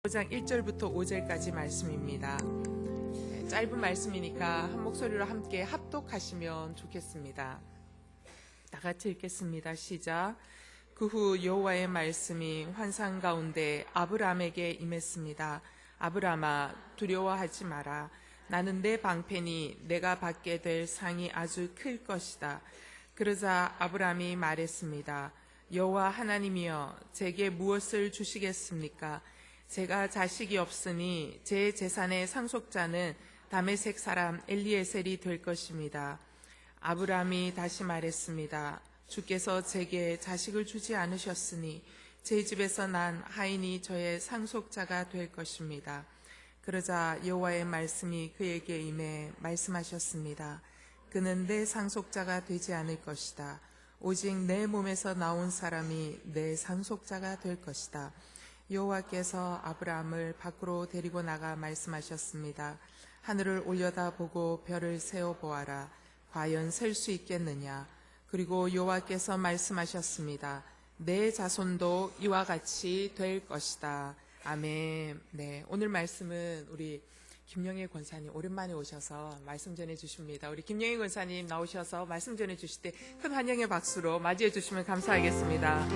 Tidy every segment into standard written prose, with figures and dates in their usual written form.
5장 1절부터 5절까지 말씀입니다. 짧은 말씀이니까 한 목소리로 함께 합독하시면 좋겠습니다. 다 같이 읽겠습니다. 시작. 그 후 여호와의 말씀이 환상 가운데 아브람에게 임했습니다. 아브람아, 두려워하지 마라. 나는 내 방편이 내가 받게 될 상이 아주 클 것이다. 그러자 아브람이 말했습니다. 여호와 하나님이여, 제게 무엇을 주시겠습니까? 제가 자식이 없으니 제 재산의 상속자는 다메섹 사람 엘리에셀이 될 것입니다. 아브람이 다시 말했습니다. 주께서 제게 자식을 주지 않으셨으니 제 집에서 난 하인이 저의 상속자가 될 것입니다. 그러자 여호와의 말씀이 그에게 임해 말씀하셨습니다. 그는 내 상속자가 되지 않을 것이다. 오직 내 몸에서 나온 사람이 내 상속자가 될 것이다. 여호와께서 아브람을 밖으로 데리고 나가 말씀하셨습니다. 하늘을 올려다보고 별을 세어보아라. 과연 셀 수 있겠느냐? 그리고 여호와께서 말씀하셨습니다. 내 자손도 이와 같이 될 것이다. 아멘. 네, 오늘 말씀은 우리 김영애 권사님 오랜만에 오셔서 말씀 전해 주십니다. 우리 김영애 권사님 나오셔서 말씀 전해 주실 때 큰 환영의 박수로 맞이해 주시면 감사하겠습니다.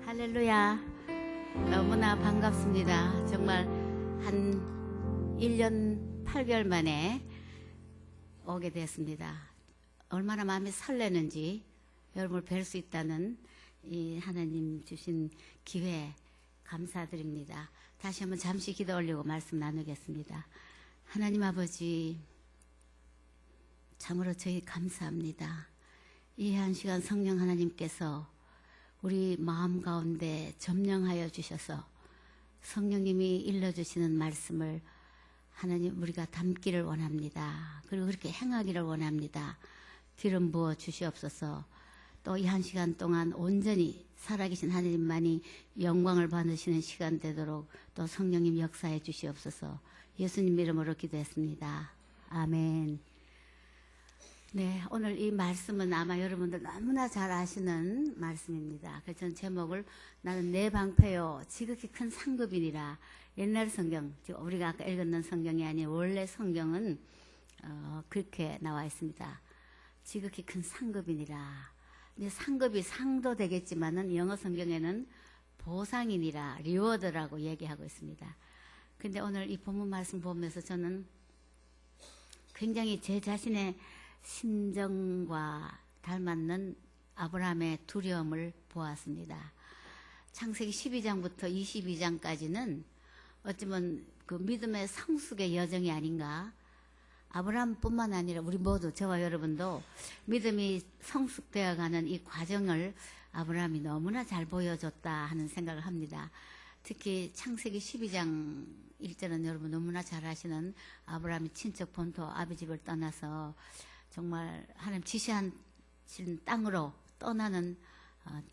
할렐루야. 너무나 반갑습니다. 정말 한 1년 8개월 만에 오게 됐습니다. 얼마나 마음이 설레는지 여러분을 뵐 수 있다는 이 하나님 주신 기회 감사드립니다. 다시 한번 잠시 기도 올리고 말씀 나누겠습니다. 하나님 아버지, 참으로 저희 감사합니다. 이 한 시간 성령 하나님께서 우리 마음 가운데 점령하여 주셔서 성령님이 일러주시는 말씀을 하나님 우리가 담기를 원합니다. 그리고 그렇게 행하기를 원합니다. 기름 부어 주시옵소서. 또 이 한 시간 동안 온전히 살아계신 하나님만이 영광을 받으시는 시간 되도록 또 성령님 역사해 주시옵소서. 예수님 이름으로 기도했습니다. 아멘. 네, 오늘 이 말씀은 아마 여러분들 너무나 잘 아시는 말씀입니다. 그래서 전 제목을 나는 내 방패요 지극히 큰 상급이니라. 옛날 성경, 우리가 아까 읽었는 성경이 아닌 원래 성경은 그렇게 나와 있습니다. 지극히 큰 상급이니라. 근데 상급이 상도 되겠지만은 영어 성경에는 보상이니라, 리워드라고 얘기하고 있습니다. 근데 오늘 이 본문 말씀 보면서 저는 굉장히 제 자신의 심정과 닮았는 아브라함의 두려움을 보았습니다. 창세기 12장부터 22장까지는 어쩌면 그 믿음의 성숙의 여정이 아닌가. 아브라함뿐만 아니라 우리 모두, 저와 여러분도 믿음이 성숙되어가는 이 과정을 아브라함이 너무나 잘 보여줬다 하는 생각을 합니다. 특히 창세기 12장 1절은 여러분 너무나 잘 아시는 아브라함이 친척 본토 아비 집을 떠나서 정말 하나님 지시한 땅으로 떠나는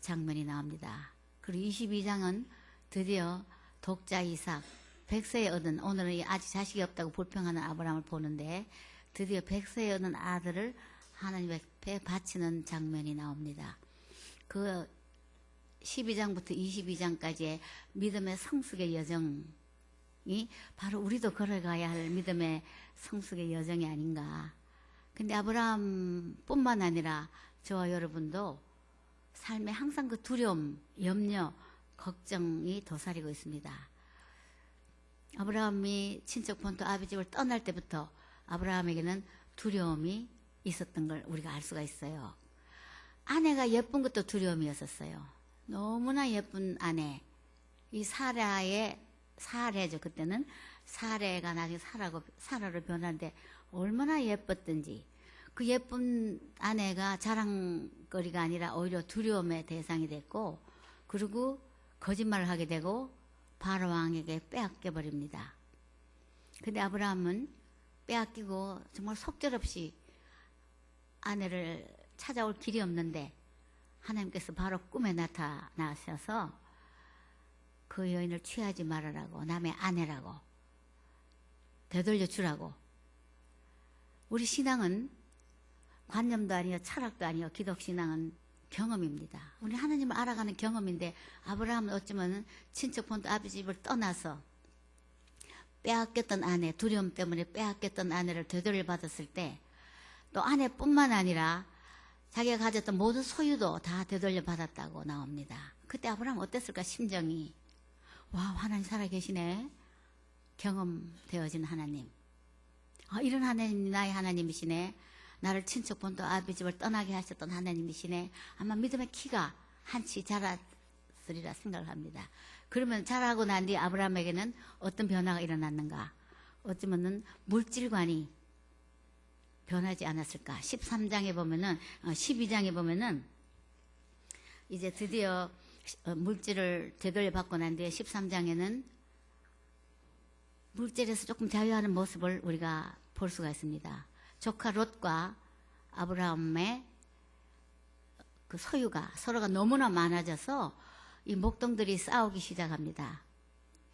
장면이 나옵니다. 그리고 22장은 드디어 독자 이삭, 100세에 얻은, 오늘은 아직 자식이 없다고 불평하는 아브라함을 보는데 드디어 100세에 얻은 아들을 하나님 앞에 바치는 장면이 나옵니다. 그 12장부터 22장까지의 믿음의 성숙의 여정이 바로 우리도 걸어가야 할 믿음의 성숙의 여정이 아닌가. 근데 아브라함뿐만 아니라 저와 여러분도 삶에 항상 그 두려움, 염려, 걱정이 도사리고 있습니다. 아브라함이 친척 본토 아비 집을 떠날 때부터 아브라함에게는 두려움이 있었던 걸 우리가 알 수가 있어요. 아내가 예쁜 것도 두려움이었었어요. 너무나 예쁜 아내, 이 사례죠. 그때는 사례가 나중에 사라로 변하는데 얼마나 예뻤던지, 그 예쁜 아내가 자랑거리가 아니라 오히려 두려움의 대상이 됐고, 그리고 거짓말을 하게 되고 바로 왕에게 빼앗겨 버립니다. 근데 아브라함은 빼앗기고 정말 속절없이 아내를 찾아올 길이 없는데 하나님께서 바로 꿈에 나타나셔서 그 여인을 취하지 말아라고, 남의 아내라고 되돌려 주라고 우리 신앙은 관념도 아니요, 철학도 아니요, 기독신앙은 경험입니다. 우리 하나님을 알아가는 경험인데, 아브라함은 어쩌면 친척 본토 아버지 집을 떠나서 빼앗겼던 아내, 두려움 때문에 빼앗겼던 아내를 되돌려받았을 때, 또 아내뿐만 아니라 자기가 가졌던 모든 소유도 다 되돌려받았다고 나옵니다. 그때 아브라함 어땠을까, 심정이. 와, 하나님 살아계시네. 경험되어진 하나님. 이런 하나님이 나의 하나님이시네. 나를 친척 본토 아버지 집을 떠나게 하셨던 하나님이시네. 아마 믿음의 키가 한치 자랐으리라 생각을 합니다. 그러면 자라고 난 뒤 아브라함에게는 어떤 변화가 일어났는가? 어쩌면은 물질관이 변하지 않았을까? 13장에 보면은, 12장에 보면은, 이제 드디어 물질을 되돌려받고 난 뒤에 13장에는 물질에서 조금 자유하는 모습을 우리가 볼 수가 있습니다. 조카 롯과 아브라함의 그 소유가 서로가 너무나 많아져서 이 목동들이 싸우기 시작합니다.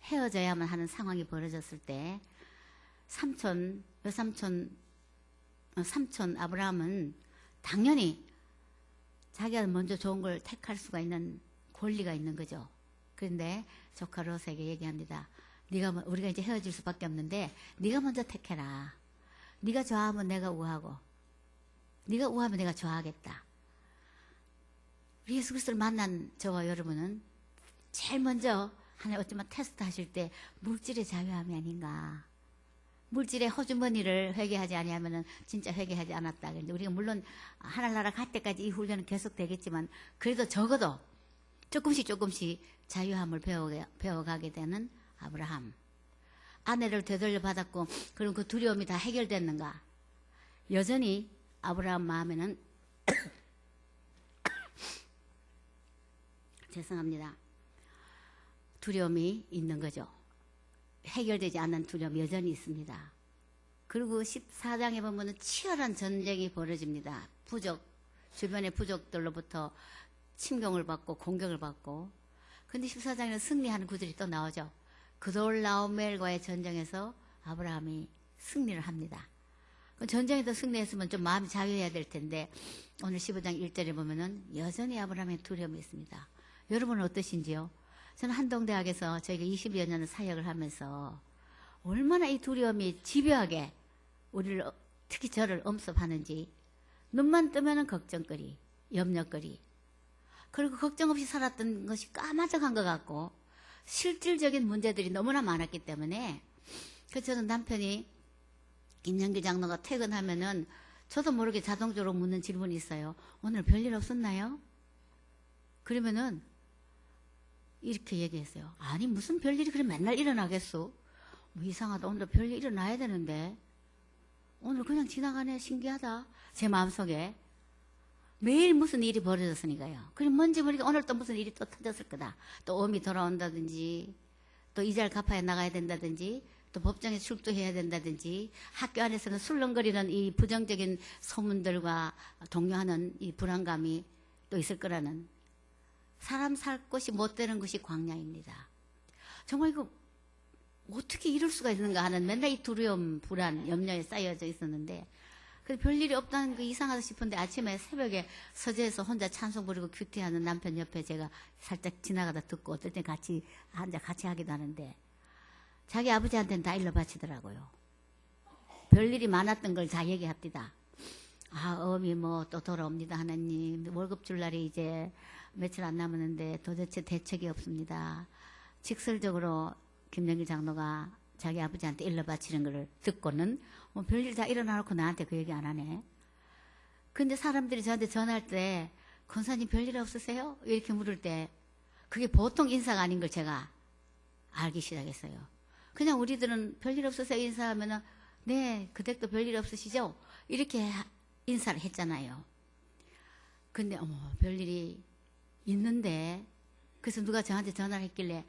헤어져야만 하는 상황이 벌어졌을 때 삼촌 아브라함은 당연히 자기가 먼저 좋은 걸 택할 수가 있는 권리가 있는 거죠. 그런데 조카 롯에게 얘기합니다. 우리가 이제 헤어질 수밖에 없는데 네가 먼저 택해라. 네가 좋아하면 내가 우하고, 네가 우하면 내가 좋아하겠다. 우리 예수 그리스도를 만난 저와 여러분은 제일 먼저 하나님 어쩌면 테스트 하실 때 물질의 자유함이 아닌가. 물질의 호주머니를 회개하지 아니하면은 진짜 회개하지 않았다. 그런데 우리가 물론 하늘나라 갈 때까지 이 훈련은 계속 되겠지만 그래도 적어도 조금씩 자유함을 배워가게 되는 아브라함. 아내를 되돌려 받았고 그럼 그 두려움이 다 해결됐는가? 여전히 아브라함 마음에는 죄송합니다. 두려움이 있는 거죠. 해결되지 않는 두려움이 여전히 있습니다. 그리고 14장에 보면 치열한 전쟁이 벌어집니다. 주변의 부족들로부터 침공을 받고 공격을 받고. 근데 14장에는 승리하는 구절이 또 나오죠. 그돌라오멜과의 전쟁에서 아브라함이 승리를 합니다. 전쟁에서 승리했으면 좀 마음이 자유해야 될 텐데 오늘 15장 1절에 보면은 여전히 아브라함의 두려움이 있습니다. 여러분은 어떠신지요? 저는 한동대학에서 저희가 20여 년을 사역을 하면서 얼마나 이 두려움이 집요하게 우리를, 특히 저를 엄습하는지. 눈만 뜨면은 걱정거리, 염려거리. 그리고 걱정 없이 살았던 것이 까마득한 것 같고 실질적인 문제들이 너무나 많았기 때문에, 그래서 저는 남편이 김영길 장로가 퇴근하면은 저도 모르게 자동적으로 묻는 질문이 있어요. 오늘 별일 없었나요? 그러면은 이렇게 얘기했어요. 아니 무슨 별일이 그래 맨날 일어나겠어? 뭐 이상하다. 오늘 별일 일어나야 되는데 오늘 그냥 지나가네. 신기하다. 제 마음속에 매일 무슨 일이 벌어졌으니까요. 그럼 뭔지 모르게 오늘 또 무슨 일이 또 터졌을 거다. 또 어미 돌아온다든지, 또 이자를 갚아야 나가야 된다든지, 또 법정에 출두해야 된다든지, 학교 안에서는 술렁거리는 이 부정적인 소문들과 동요하는 이 불안감이 또 있을 거라는, 사람 살 곳이 못 되는 것이 광야입니다. 정말 이거 어떻게 이럴 수가 있는가 하는 맨날 이 두려움, 불안, 염려에 쌓여져 있었는데, 별일이 없다는 거 이상하다 싶은데 아침에 새벽에 서재에서 혼자 찬송 부르고 큐티하는 남편 옆에 제가 살짝 지나가다 듣고 어떨 땐 같이 앉아 같이 하기도 하는데 자기 아버지한테는 다 일러 바치더라고요. 별일이 많았던 걸 다 얘기합니다. 어미 뭐 또 돌아옵니다. 하나님 월급 줄 날이 이제 며칠 안 남았는데 도대체 대책이 없습니다. 직설적으로 김영길 장로가 자기 아버지한테 일러 바치는 걸 듣고는 별일 다 일어나놓고 나한테 그 얘기 안 하네. 근데 사람들이 저한테 전화할 때 권사님 별일 없으세요? 이렇게 물을 때 그게 보통 인사가 아닌 걸 제가 알기 시작했어요. 그냥 우리들은 별일 없으세요 인사하면은 네 그댁도 별일 없으시죠? 이렇게 인사를 했잖아요. 근데 별일이 있는데, 그래서 누가 저한테 전화를 했길래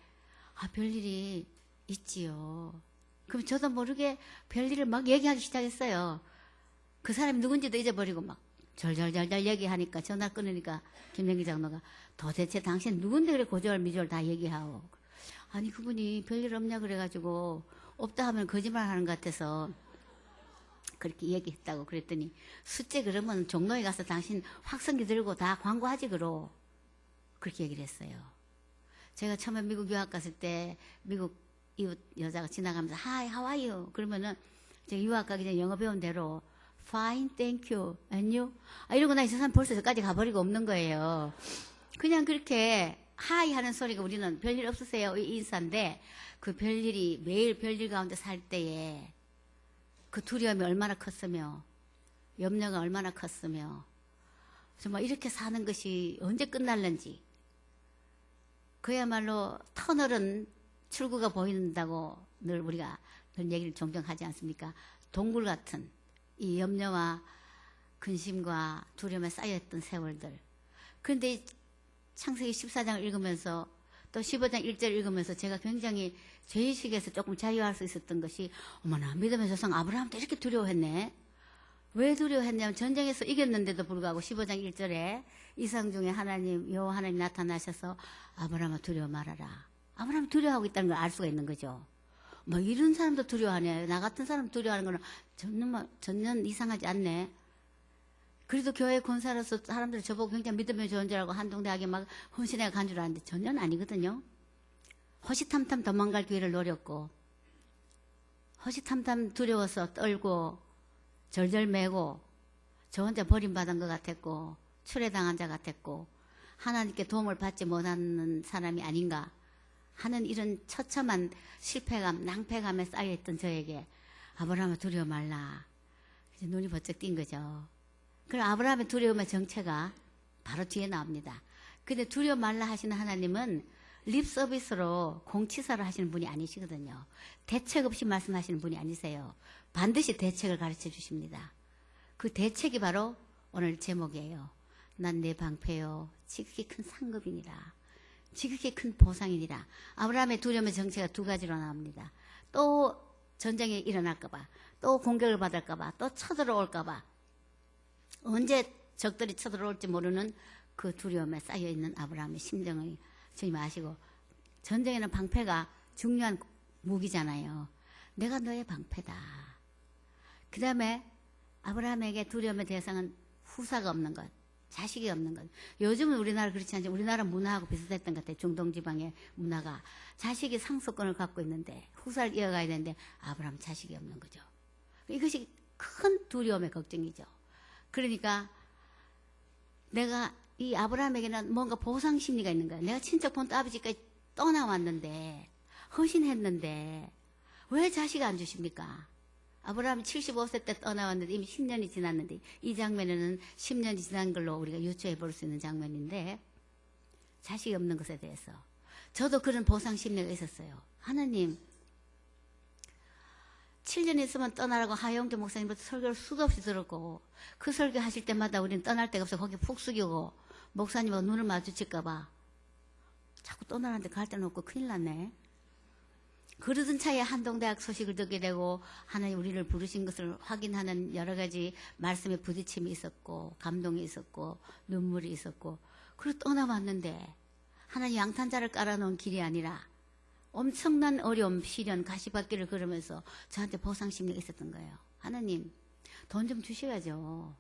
별일이 있지요. 그럼 저도 모르게 별일을 막 얘기하기 시작했어요. 그 사람이 누군지도 잊어버리고 막 절절절절 얘기하니까 전화 끊으니까 김영기 장로가 도대체 당신 누군데 그래 고졸미졸 다 얘기하고. 아니 그분이 별일 없냐 그래가지고 없다 하면 거짓말 하는 것 같아서 그렇게 얘기했다고 그랬더니 숫째 그러면 종로에 가서 당신 확성기 들고 다 광고하지 그러. 그렇게 얘기를 했어요. 제가 처음에 미국 유학 갔을 때 미국 이웃 여자가 지나가면서 Hi, how are you? 그러면은 제가 유학 가기 전에 영어 배운 대로 Fine, thank you. And you? 이러고 나 이 사람 벌써 저까지 가버리고 없는 거예요. 그냥 그렇게 하이 하는 소리가 우리는 별일 없으세요 이 인사인데 그 별일이 매일 별일 가운데 살 때에 그 두려움이 얼마나 컸으며 염려가 얼마나 컸으며 정말 이렇게 사는 것이 언제 끝날는지 그야말로 터널은 출구가 보인다고 늘 우리가 늘 얘기를 종종 하지 않습니까? 동굴 같은 이 염려와 근심과 두려움에 쌓여있던 세월들. 그런데 창세기 14장을 읽으면서 또 15장 1절 읽으면서 제가 굉장히 죄의식에서 조금 자유할 수 있었던 것이 어머나 믿음의 조상 아브라함도 이렇게 두려워했네. 왜 두려워했냐면 전쟁에서 이겼는데도 불구하고 15장 1절에 이상 중에 하나님 여호와 하나님 나타나셔서 아브라함아 두려워 말아라. 아브라함이 두려워하고 있다는 걸 알 수가 있는 거죠. 뭐 이런 사람도 두려워하네. 나 같은 사람 두려워하는 거는 전혀 이상하지 않네. 그래도 교회 권사로서 사람들이 저보고 굉장히 믿음의 존재라고 한동대학에 막 헌신해 간 줄 알았는데 전혀 아니거든요. 호시탐탐 도망갈 기회를 노렸고 호시탐탐 두려워서 떨고 절절매고 저 혼자 버림받은 것 같았고 출애당한 자 같았고 하나님께 도움을 받지 못하는 사람이 아닌가 하는 이런 처참한 실패감, 낭패감에 쌓여있던 저에게 아브라함아 두려워 말라. 이제 눈이 번쩍 띈 거죠. 그럼 아브라함의 두려움의 정체가 바로 뒤에 나옵니다. 근데 두려워 말라 하시는 하나님은 립 서비스로 공치사를 하시는 분이 아니시거든요. 대책 없이 말씀하시는 분이 아니세요. 반드시 대책을 가르쳐 주십니다. 그 대책이 바로 오늘 제목이에요. 난 내 방패요 지극히 큰 상급이니라. 지극히 큰 보상이니라. 아브라함의 두려움의 정체가 두 가지로 나옵니다. 또 전쟁이 일어날까봐, 또 공격을 받을까봐, 또 쳐들어올까봐, 언제 적들이 쳐들어올지 모르는 그 두려움에 쌓여있는 아브라함의 심정을 주님 아시고, 전쟁에는 방패가 중요한 무기잖아요. 내가 너의 방패다. 그 다음에 아브라함에게 두려움의 대상은 후사가 없는 것, 자식이 없는 것. 요즘은 우리나라 그렇지 않지만 우리나라 문화하고 비슷했던 것 같아요. 중동 지방의 문화가. 자식이 상속권을 갖고 있는데 후사를 이어가야 되는데 아브라함 자식이 없는 거죠. 이것이 큰 두려움의 걱정이죠. 그러니까 내가 이 아브라함에게는 뭔가 보상 심리가 있는 거예요. 내가 친척 본토 아버지까지 떠나왔는데 헌신했는데 왜 자식 안 주십니까? 아브라함이 75세 때 떠나왔는데 이미 10년이 지났는데 이 장면에는 10년이 지난 걸로 우리가 유추해 볼 수 있는 장면인데 자식이 없는 것에 대해서 저도 그런 보상 심리가 있었어요. 하나님 7년 있으면 떠나라고 하영재 목사님부터 설교를 수도 없이 들었고 그 설교 하실 때마다 우리는 떠날 데가 없어 거기 푹 숙이고 목사님하고 눈을 마주칠까 봐 자꾸 떠나는데 갈 데는 없고 큰일 났네. 그러던 차에 한동대학 소식을 듣게 되고 하나님 우리를 부르신 것을 확인하는 여러 가지 말씀에 부딪힘이 있었고 감동이 있었고 눈물이 있었고 그리고 떠나왔는데 하나님 양탄자를 깔아놓은 길이 아니라 엄청난 어려움, 시련, 가시밭길을 걸으면서 저한테 보상 심리가 있었던 거예요. 하나님 돈 좀 주셔야죠.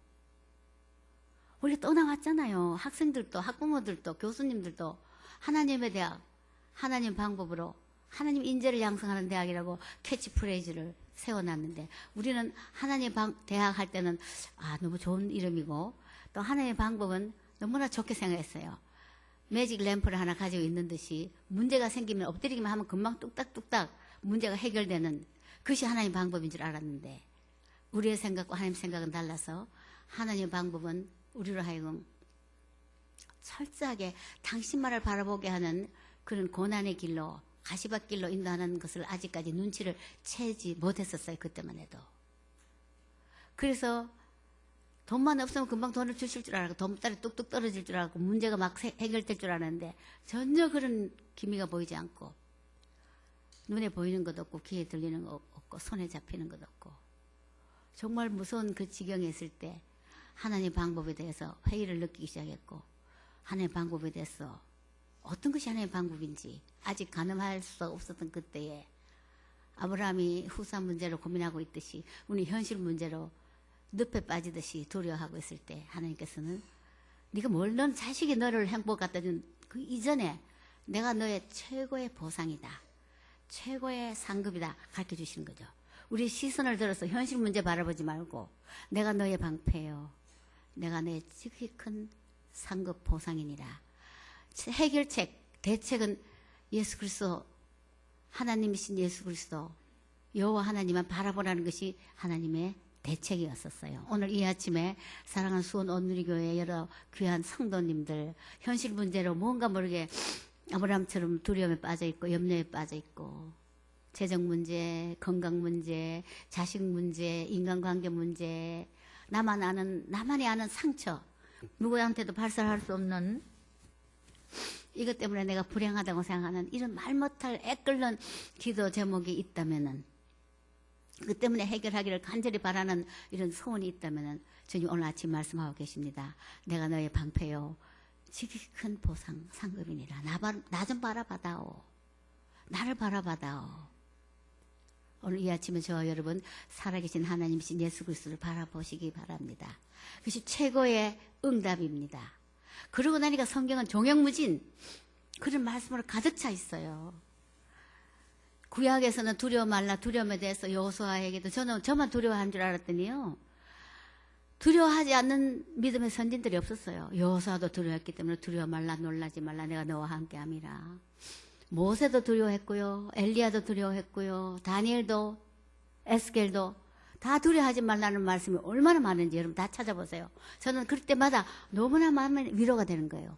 우리 떠나왔잖아요. 학생들도 학부모들도 교수님들도 하나님의 대학, 하나님 방법으로 하나님 인재를 양성하는 대학이라고 캐치프레이즈를 세워놨는데 우리는 하나님 대학 할 때는 너무 좋은 이름이고 또 하나님의 방법은 너무나 좋게 생각했어요. 매직 램프를 하나 가지고 있는 듯이 문제가 생기면 엎드리기만 하면 금방 뚝딱뚝딱 문제가 해결되는 그것이 하나님 방법인 줄 알았는데 우리의 생각과 하나님 생각은 달라서 하나님의 방법은 우리로 하여금 철저하게 당신만을 바라보게 하는 그런 고난의 길로 가시밭길로 인도하는 것을 아직까지 눈치를 채지 못했었어요. 그때만 해도. 그래서 돈만 없으면 금방 돈을 주실 줄 알고 돈달이 뚝뚝 떨어질 줄 알고 문제가 막 해결될 줄 알았는데 전혀 그런 기미가 보이지 않고 눈에 보이는 것도 없고 귀에 들리는 것 없고 손에 잡히는 것도 없고 정말 무서운 그 지경에 있을 때 하나님의 방법에 대해서 회의를 느끼기 시작했고 하나님의 방법에 대해서 어떤 것이 하나님의 방법인지 아직 가늠할 수 없었던 그때에 아브라함이 후사 문제로 고민하고 있듯이 우리 현실 문제로 늪에 빠지듯이 두려워하고 있을 때 하나님께서는 네가 뭘, 넌 자식이 너를 행복 갖다 준 그 이전에 내가 너의 최고의 보상이다. 최고의 상급이다. 가르쳐 주시는 거죠. 우리 시선을 들어서 현실 문제 바라보지 말고 내가 너의 방패요. 내가 너의 지극히 큰 상급 보상이니라. 해결책, 대책은 예수 그리스도, 하나님이신 예수 그리스도, 여호와 하나님만 바라보라는 것이 하나님의 대책이었었어요. 오늘 이 아침에 사랑하는 수원 온누리교회 여러 귀한 성도님들 현실 문제로 뭔가 모르게 아브라함처럼 두려움에 빠져있고 염려에 빠져있고 재정 문제, 건강 문제, 자식 문제, 인간관계 문제, 나만이 아는 상처, 누구한테도 발설할 수 없는 이것 때문에 내가 불행하다고 생각하는 이런 말 못할 애끓는 기도 제목이 있다면은, 그 때문에 해결하기를 간절히 바라는 이런 소원이 있다면은 주님 오늘 아침 말씀하고 계십니다. 내가 너의 방패요, 지극히 큰 보상 상급이니라. 나 좀 바라봐다오. 나를 바라봐다오. 오늘 이 아침에 저와 여러분 살아계신 하나님이신 예수 그리스도를 바라보시기 바랍니다. 그것이 최고의 응답입니다. 그러고 나니까 성경은 종횡무진 그런 말씀으로 가득 차 있어요. 구약에서는 두려워 말라, 두려움에 대해서 여호수아에게도 저만 두려워한 줄 알았더니요, 두려워하지 않는 믿음의 선진들이 없었어요. 여호수아도 두려워했기 때문에 두려워 말라, 놀라지 말라, 내가 너와 함께함이라. 모세도 두려워했고요, 엘리야도 두려워했고요, 다니엘도, 에스겔도 다 두려워하지 말라는 말씀이 얼마나 많은지 여러분 다 찾아보세요. 저는 그럴 때마다 너무나 마음에 위로가 되는 거예요.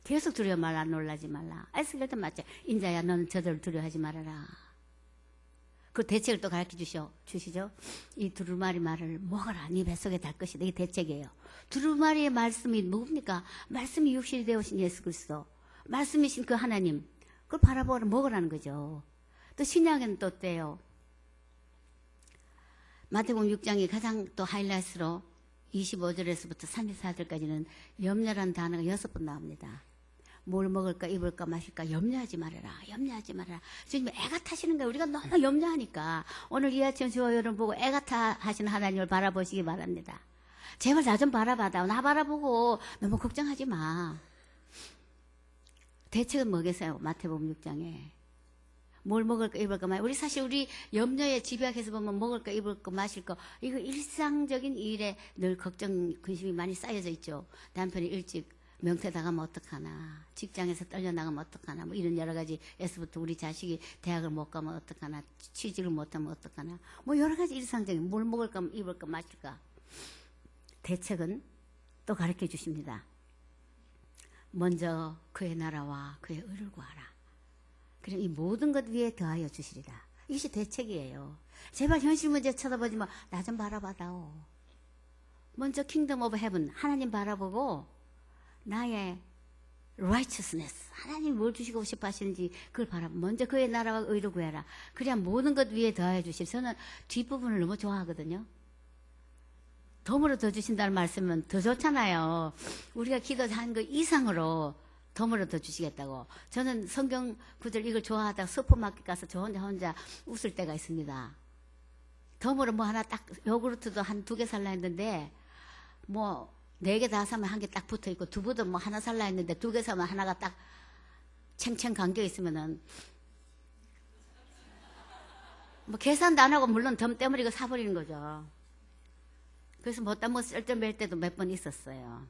계속 두려워 말라, 놀라지 말라. 에스겔도 맞죠. 인자야, 너는 저들을 두려워하지 말아라. 그 대책을 또 가르쳐 주시죠. 이 두루마리 말을 먹어라. 네 뱃속에 달 것이다. 이게 대책이에요. 두루마리의 말씀이 뭡니까? 말씀이 육신이 되어오신 예수 그리스도, 말씀이신 그 하나님, 그걸 바라보라, 먹으라는 거죠. 또 신약에는 또 어때요? 마태복음 6장이 가장 또 하이라이트로 25절에서부터 34절까지는 염려라는 단어가 6번 나옵니다. 뭘 먹을까, 입을까, 마실까, 염려하지 말아라, 염려하지 말아라. 주님 애가 타시는 거예요. 우리가 너무 염려하니까. 오늘 이 아침 저와 여러분 보고 애가 타 하시는 하나님을 바라보시기 바랍니다. 제발 나 좀 바라봐다. 나 바라보고 너무 걱정하지 마. 대책은 뭐겠어요? 마태복음 6장에. 뭘 먹을까, 입을까, 마실까. 우리 사실 우리 염려에 집약해서 보면 먹을까, 입을까, 마실까. 이거 일상적인 일에 늘 걱정, 근심이 많이 쌓여져 있죠. 남편이 일찍 명태 나가면 어떡하나, 직장에서 떨려나가면 어떡하나, 뭐 이런 여러 가지에서부터 우리 자식이 대학을 못 가면 어떡하나, 취직을 못하면 어떡하나, 뭐 여러 가지 일상적인 뭘 먹을까, 입을까, 마실까. 대책은 또 가르쳐 주십니다. 먼저 그의 나라와 그의 의를 구하라. 그럼 이 모든 것 위에 더하여 주시리라. 이것이 대책이에요. 제발 현실 문제 쳐다보지 마. 나 좀 바라봐다오. 먼저 킹덤 오브 헤븐, 하나님 바라보고 나의 righteousness, 하나님 뭘 주시고 싶어 하시는지 그걸 바라보고 먼저 그의 나라와 의를 구해라. 그래야 모든 것 위에 더하여 주시리. 저는 뒷부분을 너무 좋아하거든요. 덤으로 더 주신다는 말씀은 더 좋잖아요. 우리가 기도한 것 이상으로 덤으로 더 주시겠다고. 저는 성경 구절 이걸 좋아하다가 슈퍼마켓 가서 저 혼자 웃을 때가 있습니다. 덤으로 뭐 하나 딱, 요구르트도 한 2개 살라 했는데 뭐 4개 다 사면 1개 딱 붙어 있고, 두부도 뭐 하나 살라 했는데 2개 사면 하나가 딱 챙챙 감겨 있으면은 뭐 계산도 안 하고 물론 덤 때문에 이거 사버리는 거죠. 그래서 못다 뭐 쓸데맬 때도 몇 번 있었어요.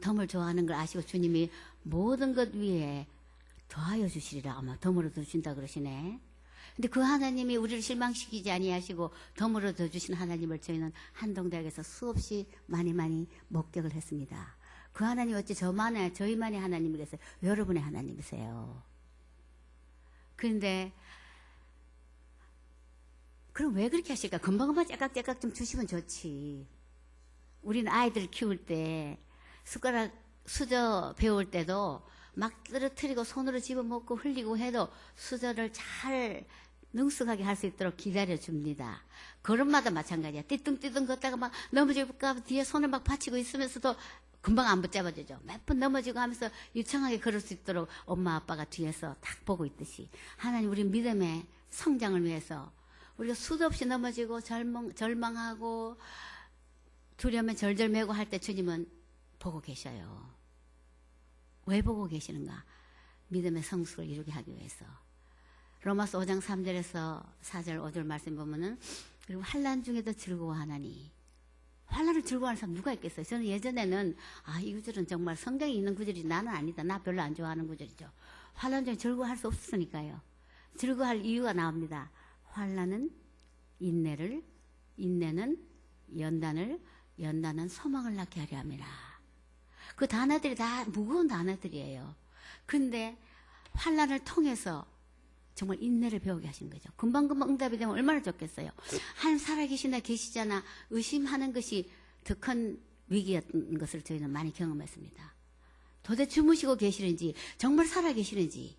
덤을 좋아하는 걸 아시고 주님이 모든 것 위에 더하여 주시리라. 아마 덤으로 더 주신다 그러시네. 근데 그 하나님이 우리를 실망시키지 아니하시고 덤으로 더 주신 하나님을 저희는 한동대학에서 수없이 많이 목격을 했습니다. 그 하나님 어찌 저희만의 하나님이겠어요? 여러분의 하나님이세요. 그런데 그럼 왜 그렇게 하실까? 금방금방 째깍째깍 좀 주시면 좋지. 우리는 아이들 키울 때 숟가락 수저 배울 때도 막 떨어뜨리고 손으로 집어먹고 흘리고 해도 수저를 잘 능숙하게 할 수 있도록 기다려줍니다. 걸음마다 마찬가지야. 띠뚱띠뚱 걷다가 막 넘어질까 봐 뒤에 손을 막 받치고 있으면서도 금방 안 붙잡아주죠. 몇 번 넘어지고 하면서 유창하게 걸을 수 있도록 엄마 아빠가 뒤에서 딱 보고 있듯이, 하나님 우리 믿음의 성장을 위해서 우리가 수도 없이 넘어지고 절망하고 두려움에 절절매고 할 때 주님은 보고 계셔요. 왜 보고 계시는가? 믿음의 성숙을 이루게 하기 위해서. 로마서 5장 3절에서 4절 5절 말씀 보면은 그리고 환난 중에도 즐거워하나니. 환난을 즐거워하는 사람 누가 있겠어요? 저는 예전에는 이 구절은 정말 성경에 있는 구절이 나는 아니다. 나 별로 안 좋아하는 구절이죠. 환난 중에 즐거워할 수 없으니까요. 즐거워할 이유가 나옵니다. 환난은 인내를, 인내는 연단을, 연단은 소망을 낳게 하려 함이라. 그 단어들이 다 무거운 단어들이에요. 그런데 환난을 통해서 정말 인내를 배우게 하신 거죠. 금방금방 응답이 되면 얼마나 좋겠어요. 하나님 살아계시나 계시잖아 의심하는 것이 더 큰 위기였던 것을 저희는 많이 경험했습니다. 도대체 주무시고 계시는지 정말 살아계시는지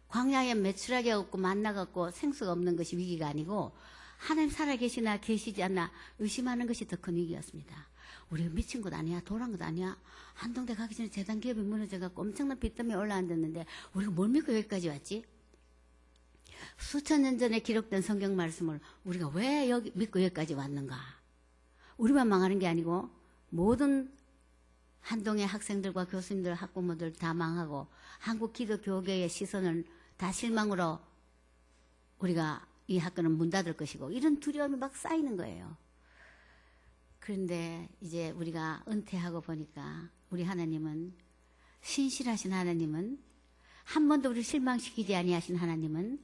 광야에 매출하게 없고 만나가 없고 생수가 없는 것이 위기가 아니고 하나님 살아계시나 계시지 않나 의심하는 것이 더 큰 위기였습니다. 우리가 미친 것 아니야? 돌아간 것 아니야? 한동대 가기 전에 재단 기업이 무너져갖고 엄청난 빚 때문에 올라앉았는데 우리가 뭘 믿고 여기까지 왔지? 수천 년 전에 기록된 성경 말씀을 우리가 왜 여기 믿고 여기까지 왔는가? 우리만 망하는 게 아니고 모든 한동의 학생들과 교수님들, 학부모들 다 망하고 한국 기독교계의 시선을 다 실망으로 우리가 이 학교는 문 닫을 것이고 이런 두려움이 막 쌓이는 거예요. 그런데 이제 우리가 은퇴하고 보니까 우리 하나님은 신실하신 하나님은 한 번도 우리를 실망시키지 아니하신 하나님은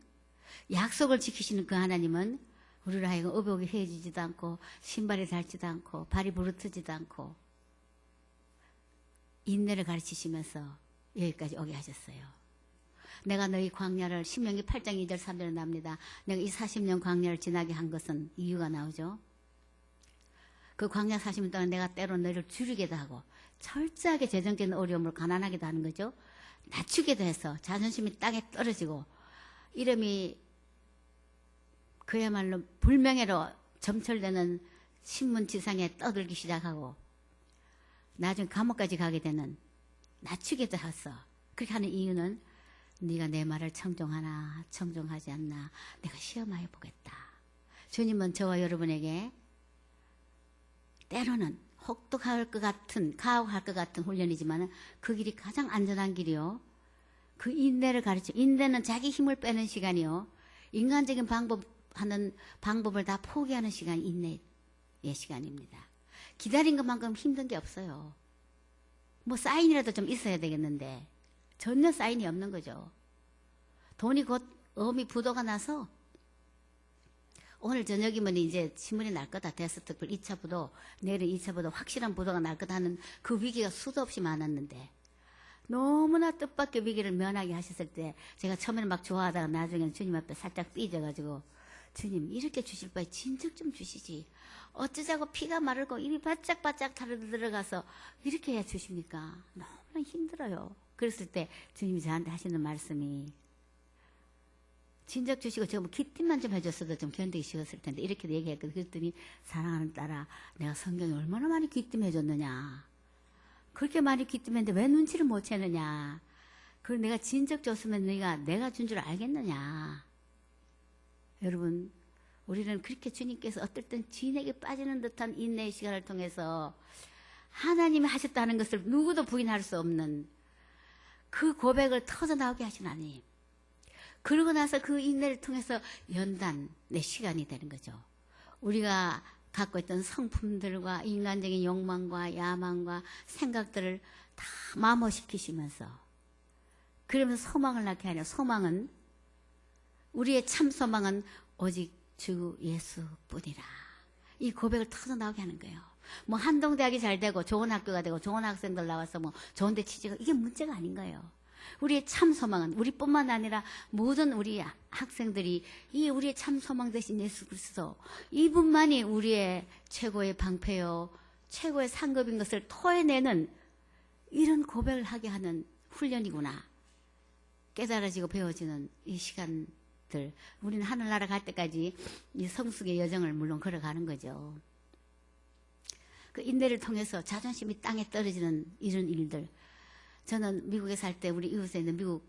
약속을 지키시는 그 하나님은 우리를 하여금 의복이 헤어지지도 않고 신발이 닳지도 않고 발이 부르트지도 않고 인내를 가르치시면서 여기까지 오게 하셨어요. 내가 너희 광야를 신명기 8장 2절 3절에 나옵니다. 내가 이 40년 광야를 지나게 한 것은 이유가 나오죠. 그 광야 40년 동안 내가 때로 너희를 줄이기도 하고 철저하게 재정적인 어려움을 가난하기도 하는 거죠. 낮추기도 해서 자존심이 땅에 떨어지고 이름이 그야말로 불명예로 점철되는 신문지상에 떠들기 시작하고 나중에 감옥까지 가게 되는 낮추기도 했어. 그렇게 하는 이유는 네가 내 말을 청종하나 청종하지 않나 내가 시험하여 보겠다. 주님은 저와 여러분에게 때로는 혹독할 것 같은 가혹할 것 같은 훈련이지만 그 길이 가장 안전한 길이요. 그 인내를 가르쳐. 인내는 자기 힘을 빼는 시간이요. 인간적인 방법을 다 포기하는 시간이 인내의 시간입니다. 기다린 것만큼 힘든 게 없어요. 뭐 사인이라도 좀 있어야 되겠는데 전혀 사인이 없는 거죠. 돈이 곧 어미 부도가 나서 오늘 저녁이면 이제 신문이 날 거다. 데스특별 2차 부도, 내일은 2차 부도, 확실한 부도가 날 거다 하는 그 위기가 수도 없이 많았는데 너무나 뜻밖의 위기를 면하게 하셨을 때 제가 처음에는 막 좋아하다가 나중에는 주님 앞에 살짝 삐져가지고 주님 이렇게 주실 바에 진즉 좀 주시지. 어쩌자고 피가 마르고 입이 바짝바짝 들어가서 이렇게 해 주십니까? 너무 힘들어요. 그랬을 때 주님이 저한테 하시는 말씀이 진작 주시고 제가 뭐 귀띔만 좀 해줬어도 좀 견디기 쉬웠을 텐데 이렇게 얘기했거든요. 그랬더니 사랑하는 딸아 내가 성경에 얼마나 많이 귀띔해줬느냐. 그렇게 많이 귀띔했는데 왜 눈치를 못 채느냐. 그걸 내가 진작 줬으면 내가 준 줄 알겠느냐. 여러분 우리는 그렇게 주님께서 어떨 땐 진에게 빠지는 듯한 인내의 시간을 통해서 하나님이 하셨다는 것을 누구도 부인할 수 없는 그 고백을 터져나오게 하신 하나님. 그러고 나서 그 인내를 통해서 연단의 시간이 되는 거죠. 우리가 갖고 있던 성품들과 인간적인 욕망과 야망과 생각들을 다 마모시키시면서 그러면서 소망을 낳게 하려. 소망은 우리의 참 소망은 오직 주 예수뿐이라. 이 고백을 터져나오게 하는 거예요. 뭐 한동대학이 잘 되고 좋은 학교가 되고 좋은 학생들 나와서 뭐 좋은 데 취직하고 이게 문제가 아닌 거예요. 우리의 참 소망은 우리뿐만 아니라 모든 우리 학생들이 이 우리의 참 소망 되신 예수 그리스도 이분만이 우리의 최고의 방패요 최고의 상급인 것을 토해내는 이런 고백을 하게 하는 훈련이구나 깨달아지고 배워지는 이 시간들. 우리는 하늘나라 갈 때까지 이 성숙의 여정을 물론 걸어가는 거죠. 그 인내를 통해서 자존심이 땅에 떨어지는 이런 일들. 저는 미국에 살 때 우리 이웃에 있는 미국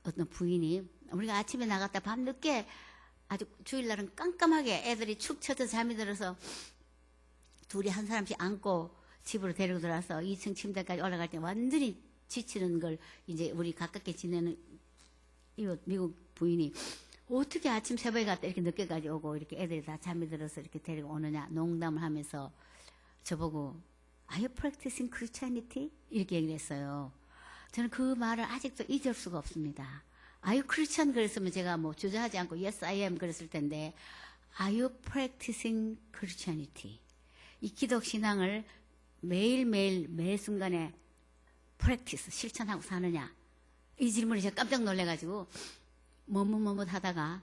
어떤 부인이 우리가 아침에 나갔다 밤늦게 아주 주일날은 깜깜하게 애들이 축 처져 잠이 들어서 둘이 한 사람씩 안고 집으로 데리고 들어와서 2층 침대까지 올라갈 때 완전히 지치는 걸 이제 우리 가깝게 지내는 이웃 미국 부인이 어떻게 아침 새벽에 갔다 이렇게 늦게까지 오고 이렇게 애들이 다 잠이 들어서 이렇게 데리고 오느냐 농담을 하면서 저보고 Are you practicing Christianity? 이렇게 얘기를 했어요. 저는 그 말을 아직도 잊을 수가 없습니다. Are you Christian? 그랬으면 제가 뭐 주저하지 않고 Yes, I am 그랬을 텐데 Are you practicing Christianity? 이 기독신앙을 매일매일 매 순간에 practice, 실천하고 사느냐? 이 질문에 제가 깜짝 놀래가지고 머뭇머뭇 하다가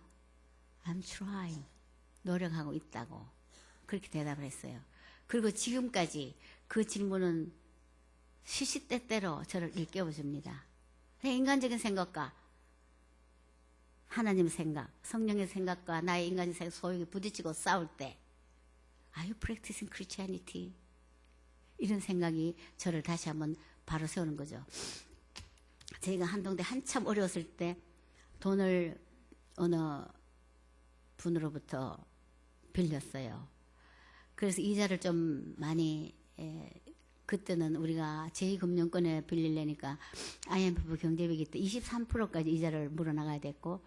I'm trying, 노력하고 있다고 그렇게 대답을 했어요. 그리고 지금까지 그 질문은 시시때때로 저를 일깨워줍니다. 인간적인 생각과 하나님의 생각, 성령의 생각과 나의 인간의 생각 소유에 부딪히고 싸울 때 Are you practicing Christianity? 이런 생각이 저를 다시 한번 바로 세우는 거죠. 저희가 한동대 한참 어려웠을 때 돈을 어느 분으로부터 빌렸어요. 그래서 이자를 좀 많이 그때는 우리가 제2금융권에 빌리려니까 IMF 경제위기 때 23%까지 이자를 물어나가야 됐고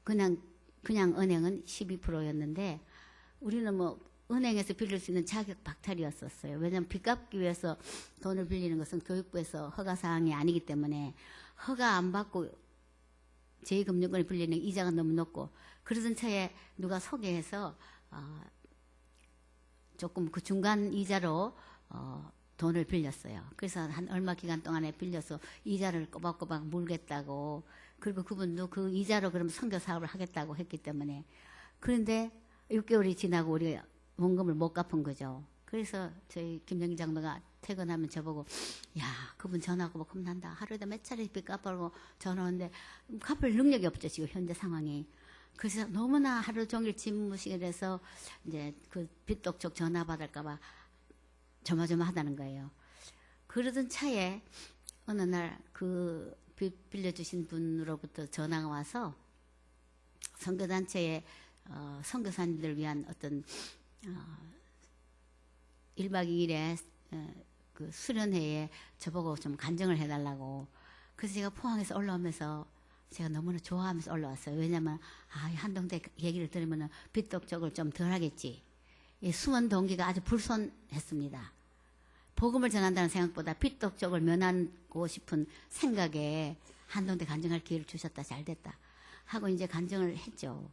그냥 은행은 12%였는데 우리는 뭐 은행에서 빌릴 수 있는 자격 박탈이었었어요. 왜냐하면 빚 갚기 위해서 돈을 빌리는 것은 교육부에서 허가사항이 아니기 때문에 허가 안 받고 제2금융권에 빌리는 이자가 너무 높고 그러던 차에 누가 소개해서 조금 그 중간 이자로 돈을 빌렸어요. 그래서 한 얼마 기간 동안에 빌려서 이자를 꼬박꼬박 물겠다고 그리고 그분도 그 이자로 그럼 선교 사업을 하겠다고 했기 때문에 그런데 6개월이 지나고 우리가 원금을 못 갚은 거죠. 그래서 저희 김영기 장로가 퇴근하면 저보고 야 그분 전화하고 뭐 겁난다. 하루에도 몇 차례 빚 갚으라고 전화 오는데 갚을 능력이 없죠. 지금 현재 상황이. 그래서 너무나 하루 종일 집무시게 돼서 이제 그 빚독촉 전화 받을까봐 조마조마하다는 거예요. 그러던 차에 어느 날 그 빚 빌려주신 분으로부터 전화가 와서 선교단체에 선교사님들을 위한 어떤 1박 2일에 그 수련회에 저보고 좀 간증을 해달라고. 그래서 제가 포항에서 올라오면서 제가 너무나 좋아하면서 올라왔어요. 왜냐면 이 한동대 얘기를 들으면 빚독촉을 좀 덜 하겠지. 이 숨은 동기가 아주 불손했습니다. 복음을 전한다는 생각보다 빚독촉을 면하고 싶은 생각에 한동대 간증할 기회를 주셨다. 잘됐다. 하고 이제 간증을 했죠.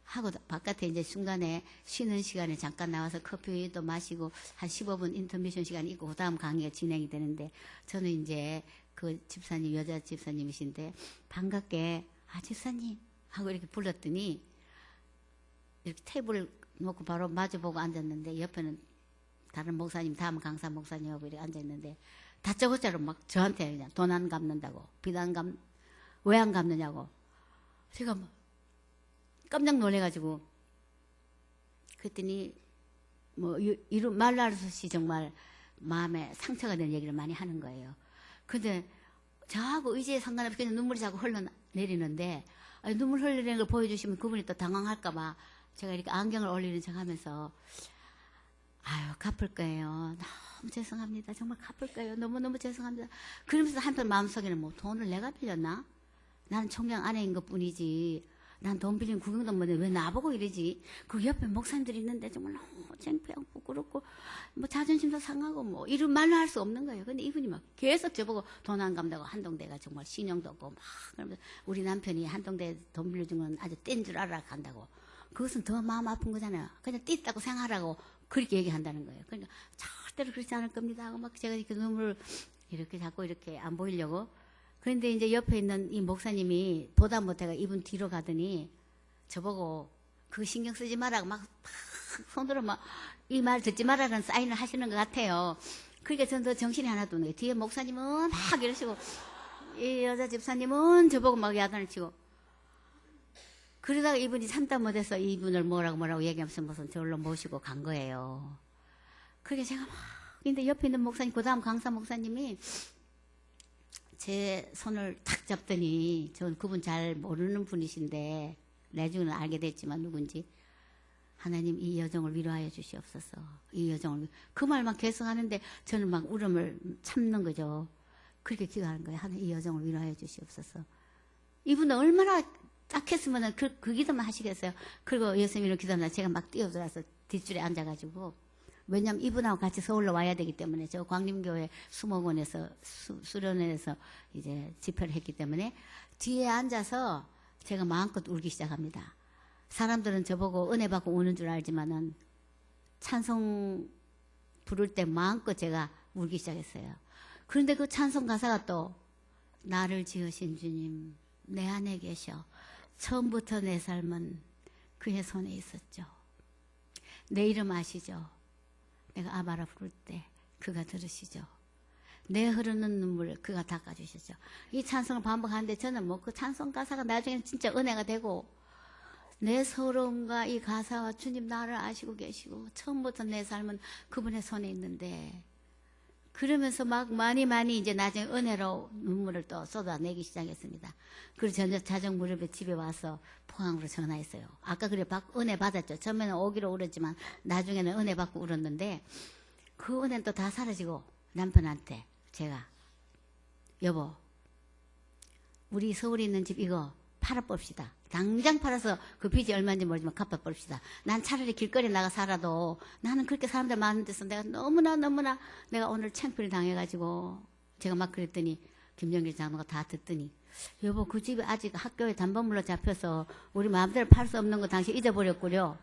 하고 바깥에 이제 중간에 쉬는 시간에 잠깐 나와서 커피도 마시고 한 15분 인터미션 시간이 있고 그 다음 강의가 진행이 되는데 저는 이제 그 집사님, 여자 집사님이신데 반갑게 집사님 하고 이렇게 불렀더니 이렇게 테이블을 놓고 바로 마주보고 앉았는데 옆에는 다른 목사님, 다음 강사 목사님하고 이렇게 앉아있는데 다짜고짜로 막 저한테 그냥 돈 안 갚는다고 왜 안 갚느냐고 제가 뭐 깜짝 놀래가지고 그랬더니 뭐 이런 말로 할 수 없이 정말 마음에 상처가 되는 얘기를 많이 하는 거예요. 근데 저하고 의지에 상관없이 그냥 눈물이 자꾸 흘러내리는데 눈물 흘리는 걸 보여주시면 그분이 또 당황할까봐 제가 이렇게 안경을 올리는 척 하면서 갚을 거예요. 너무 죄송합니다. 정말 갚을 거예요. 너무너무 죄송합니다. 그러면서 한편 마음속에는 뭐 돈을 내가 빌렸나? 나는 총장 아내인 것 뿐이지. 난 돈 빌린 구경도 못해. 왜 나보고 이러지? 그 옆에 목사님들이 있는데 정말 너무 창피하고 부끄럽고 뭐 자존심도 상하고 뭐 이런 말로 할 수 없는 거예요. 근데 이분이 막 계속 저보고 돈 안 갚는다고 한동대가 정말 신용도 없고 막 그러면서 우리 남편이 한동대 돈 빌려준 건 아주 뗀 줄 알아 간다고. 그것은 더 마음 아픈 거잖아요. 그냥 띠다고 생각하라고 그렇게 얘기한다는 거예요. 그러니까 절대로 그렇지 않을 겁니다 하고 막 제가 이렇게 눈물 이렇게 자꾸 이렇게 안 보이려고. 그런데 이제 옆에 있는 이 목사님이 보다 못해가 이분 뒤로 가더니 저보고 그거 신경 쓰지 말라고 막 손으로 막 이 말 듣지 말라는 사인을 하시는 것 같아요. 그러니까 저는 더 정신이 하나도 없는 거예요. 뒤에 목사님은 막 이러시고 이 여자 집사님은 저보고 막 야단을 치고 그러다가 이분이 참다 못해서 이분을 뭐라고 얘기하면서 무슨 저를 모시고 간 거예요. 그러니까 제가 막 근데 옆에 있는 목사님 그 다음 강사 목사님이 제 손을 탁 잡더니 전 그분 잘 모르는 분이신데 나중에는 알게 됐지만 누군지. 하나님 이 여정을 위로하여 주시옵소서. 이 여정을 그 말만 계속 하는데 저는 막 울음을 참는 거죠. 그렇게 기도하는 거예요. 하나님 이 여정을 위로하여 주시옵소서. 이분은 얼마나 딱했으면 그 기도만 하시겠어요. 그리고 예수님을 기도하면 제가 막 뛰어들어서 뒷줄에 앉아가지고, 왜냐면 이분하고 같이 서울로 와야 되기 때문에, 저 광림교회 수목원에서 수련회에서 이제 집회를 했기 때문에 뒤에 앉아서 제가 마음껏 울기 시작합니다. 사람들은 저보고 은혜 받고 우는 줄 알지만은 찬송 부를 때 마음껏 제가 울기 시작했어요. 그런데 그 찬송 가사가 또 나를 지으신 주님 내 안에 계셔. 처음부터 내 삶은 그의 손에 있었죠. 내 이름 아시죠? 내가 아바라 부를 때 그가 들으시죠. 내 흐르는 눈물 그가 닦아주시죠. 이 찬송을 반복하는데 저는 뭐 그 찬송 가사가 나중에 진짜 은혜가 되고, 내 서러움과 이 가사와 주님 나를 아시고 계시고 처음부터 내 삶은 그분의 손에 있는데, 그러면서 막 많이 이제 나중에 은혜로 눈물을 또 쏟아내기 시작했습니다. 그리고 저 자정 무렵에 집에 와서 포항으로 전화했어요. 아까 그래 은혜 받았죠. 처음에는 오기로 울었지만 나중에는 은혜 받고 울었는데, 그 은혜는 또 다 사라지고 남편한테 제가 여보 우리 서울에 있는 집 이거 팔아봅시다. 당장 팔아서 그 빚이 얼마인지 모르지만 갚아봅시다. 난 차라리 길거리에 나가 살아도 나는 그렇게 사람들 많은 데서 내가 너무나 내가 오늘 창피를 당해가지고, 제가 막 그랬더니 김정길 장로가 다 듣더니 여보 그 집이 아직 학교에 담보물로 잡혀서 우리 마음대로 팔 수 없는 거 당신 잊어버렸구려.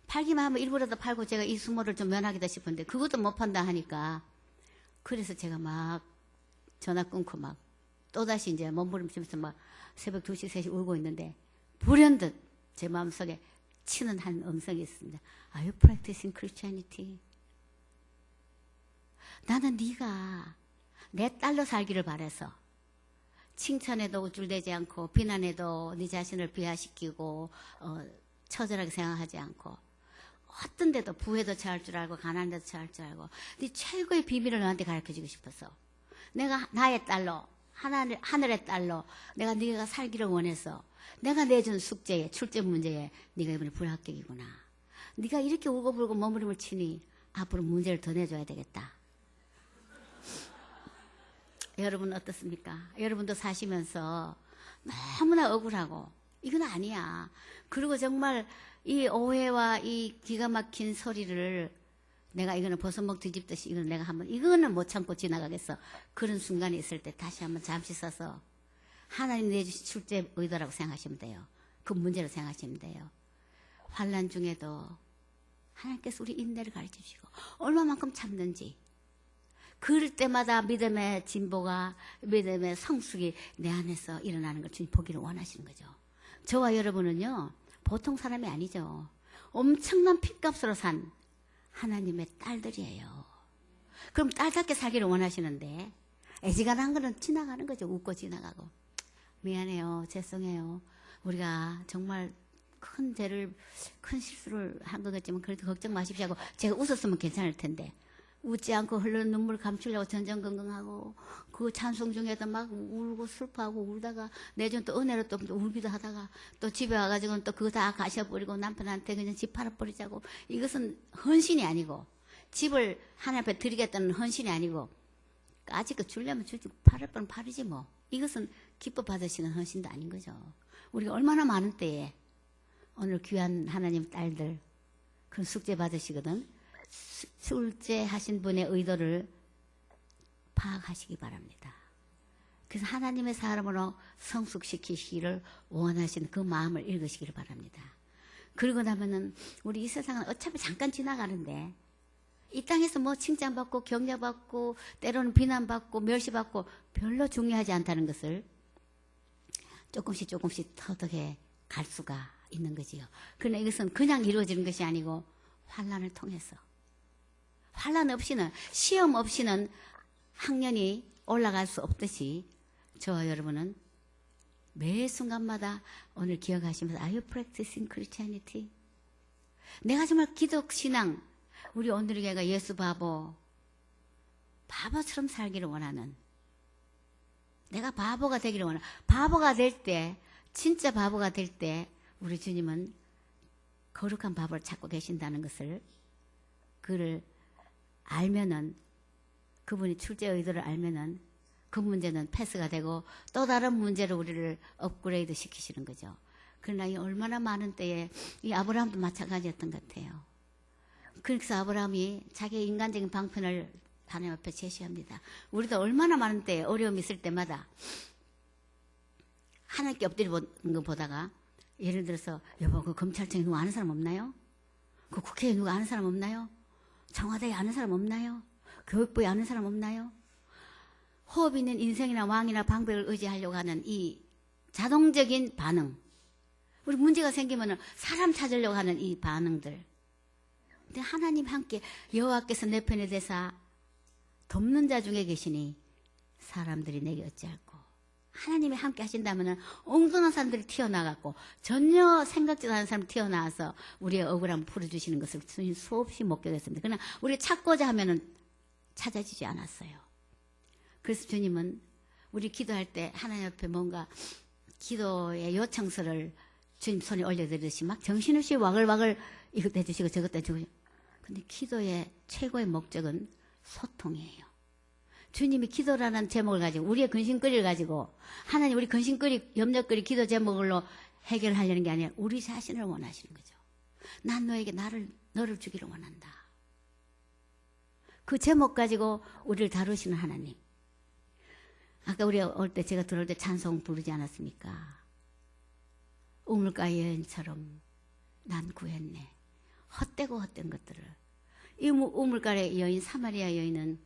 팔기만 하면 일부라도 팔고 제가 이 수모를 좀 면하겠다 싶은데 그것도 못 판다 하니까, 그래서 제가 막 전화 끊고 막 또다시 이제 몸부림치면서 막 새벽 2시, 3시 울고 있는데, 불현듯 제 마음속에 치는 한 음성이 있습니다. Are you practicing Christianity? 나는 네가 내 딸로 살기를 바라서 칭찬에도 우쭐대지 않고 비난에도 네 자신을 비하시키고 처절하게 생각하지 않고, 어떤 데도 부에도 처할 줄 알고 가난한 데도 처할 줄 알고 네 최고의 비밀을 너한테 가르쳐주고 싶어서 내가 나의 딸로 하늘의 딸로 내가 네가 살기를 원해서 내가 내준 숙제에 출제 문제에 네가 이번에 불합격이구나. 네가 이렇게 울고불고 머무림을 치니 앞으로 문제를 더 내줘야 되겠다. 여러분 어떻습니까? 여러분도 사시면서 너무나 억울하고 이건 아니야. 그리고 정말 이 오해와 이 기가 막힌 소리를 내가 이거는 버섯먹 뒤집듯이 이거는 못 참고 지나가겠어. 그런 순간이 있을 때 다시 한번 잠시 서서 하나님 내주신 출제 의도라고 생각하시면 돼요. 그 문제로 생각하시면 돼요. 환난 중에도 하나님께서 우리 인내를 가르쳐주시고 얼마만큼 참는지, 그럴 때마다 믿음의 진보가, 믿음의 성숙이 내 안에서 일어나는 걸 주님 보기를 원하시는 거죠. 저와 여러분은요 보통 사람이 아니죠. 엄청난 핏값으로 산 하나님의 딸들이에요. 그럼 딸답게 살기를 원하시는데 애지간한 거는 지나가는 거죠. 웃고 지나가고. 미안해요. 죄송해요. 우리가 정말 큰 실수를 한 것 같지만 그래도 걱정 마십시오 하고 제가 웃었으면 괜찮을 텐데, 웃지 않고 흐르는 눈물 감추려고 전전긍긍하고 그 찬송 중에도 막 울고 슬퍼하고 울다가 내전 또 은혜로 또 울기도 하다가 또 집에 와가지고는 또 그거 다 가셔버리고 남편한테 그냥 집 팔아버리자고. 이것은 헌신이 아니고, 집을 하나님 앞에 드리겠다는 헌신이 아니고, 아직 주려면 주지 팔을 뻔 팔이지 뭐. 이것은 기뻐 받으시는 헌신도 아닌 거죠. 우리가 얼마나 많은 때에 오늘 귀한 하나님 딸들 그런 숙제 받으시거든. 출제하신 분의 의도를 파악하시기 바랍니다. 그래서 하나님의 사람으로 성숙시키시기를 원하시는 그 마음을 읽으시기를 바랍니다. 그러고 나면은 우리 이 세상은 어차피 잠깐 지나가는데, 이 땅에서 뭐 칭찬받고 격려받고 때로는 비난받고 멸시받고 별로 중요하지 않다는 것을 조금씩 터득해 갈 수가 있는 거지요. 그러나 이것은 그냥 이루어지는 것이 아니고 환난을 통해서, 환난 없이는, 시험 없이는 학년이 올라갈 수 없듯이 저와 여러분은 매 순간마다 오늘 기억하시면서 Are you practicing Christianity? 내가 정말 기독신앙, 우리 오늘의 교회가 예수 바보처럼 살기를 원하는, 내가 바보가 되기를 원하는, 바보가 될 때 진짜 바보가 될 때 우리 주님은 거룩한 바보를 찾고 계신다는 것을 그를 알면은 그분이 출제 의도를 알면은 그 문제는 패스가 되고 또 다른 문제로 우리를 업그레이드 시키시는 거죠. 그러나 이 얼마나 많은 때에 이 아브라함도 마찬가지였던 것 같아요. 그래서 아브라함이 자기의 인간적인 방편을 하나님 앞에 제시합니다. 우리도 얼마나 많은 때에 어려움이 있을 때마다 하나님께 엎드려 거 보다가 예를 들어서 여보 그 검찰청에 누구 아는 사람 없나요? 그 국회에 누구 아는 사람 없나요? 청와대에 아는 사람 없나요? 교육부에 아는 사람 없나요? 호흡 있는 인생이나 왕이나 방백을 의지하려고 하는 이 자동적인 반응. 우리 문제가 생기면 사람 찾으려고 하는 이 반응들. 근데 하나님 함께 여호와께서 내 편에 대사 돕는 자 중에 계시니 사람들이 내게 어찌할꼬. 하나님이 함께 하신다면 엉뚱한 사람들이 튀어나갔고 전혀 생각지도 않은 사람이 튀어나와서 우리의 억울함을 풀어주시는 것을 수없이 목격했습니다. 그러나 우리가 찾고자 하면 찾아지지 않았어요. 그래서 주님은 우리 기도할 때 하나님 앞에 뭔가 기도의 요청서를 주님 손에 올려드리듯이 막 정신없이 와글와글 이것도 해주시고 저것도 해주시고. 근데 기도의 최고의 목적은 소통이에요. 주님이 기도라는 제목을 가지고 우리의 근심거리를 가지고 하나님 우리 근심거리 염려거리 기도 제목으로 해결하려는 게 아니라 우리 자신을 원하시는 거죠. 난 너에게 너를 주기를 원한다. 그 제목 가지고 우리를 다루시는 하나님. 아까 우리 올 때 제가 들어올 때 찬송 부르지 않았습니까? 우물가의 여인처럼 난 구했네. 헛되고 헛된 것들을. 이 우물가의 여인 사마리아 여인은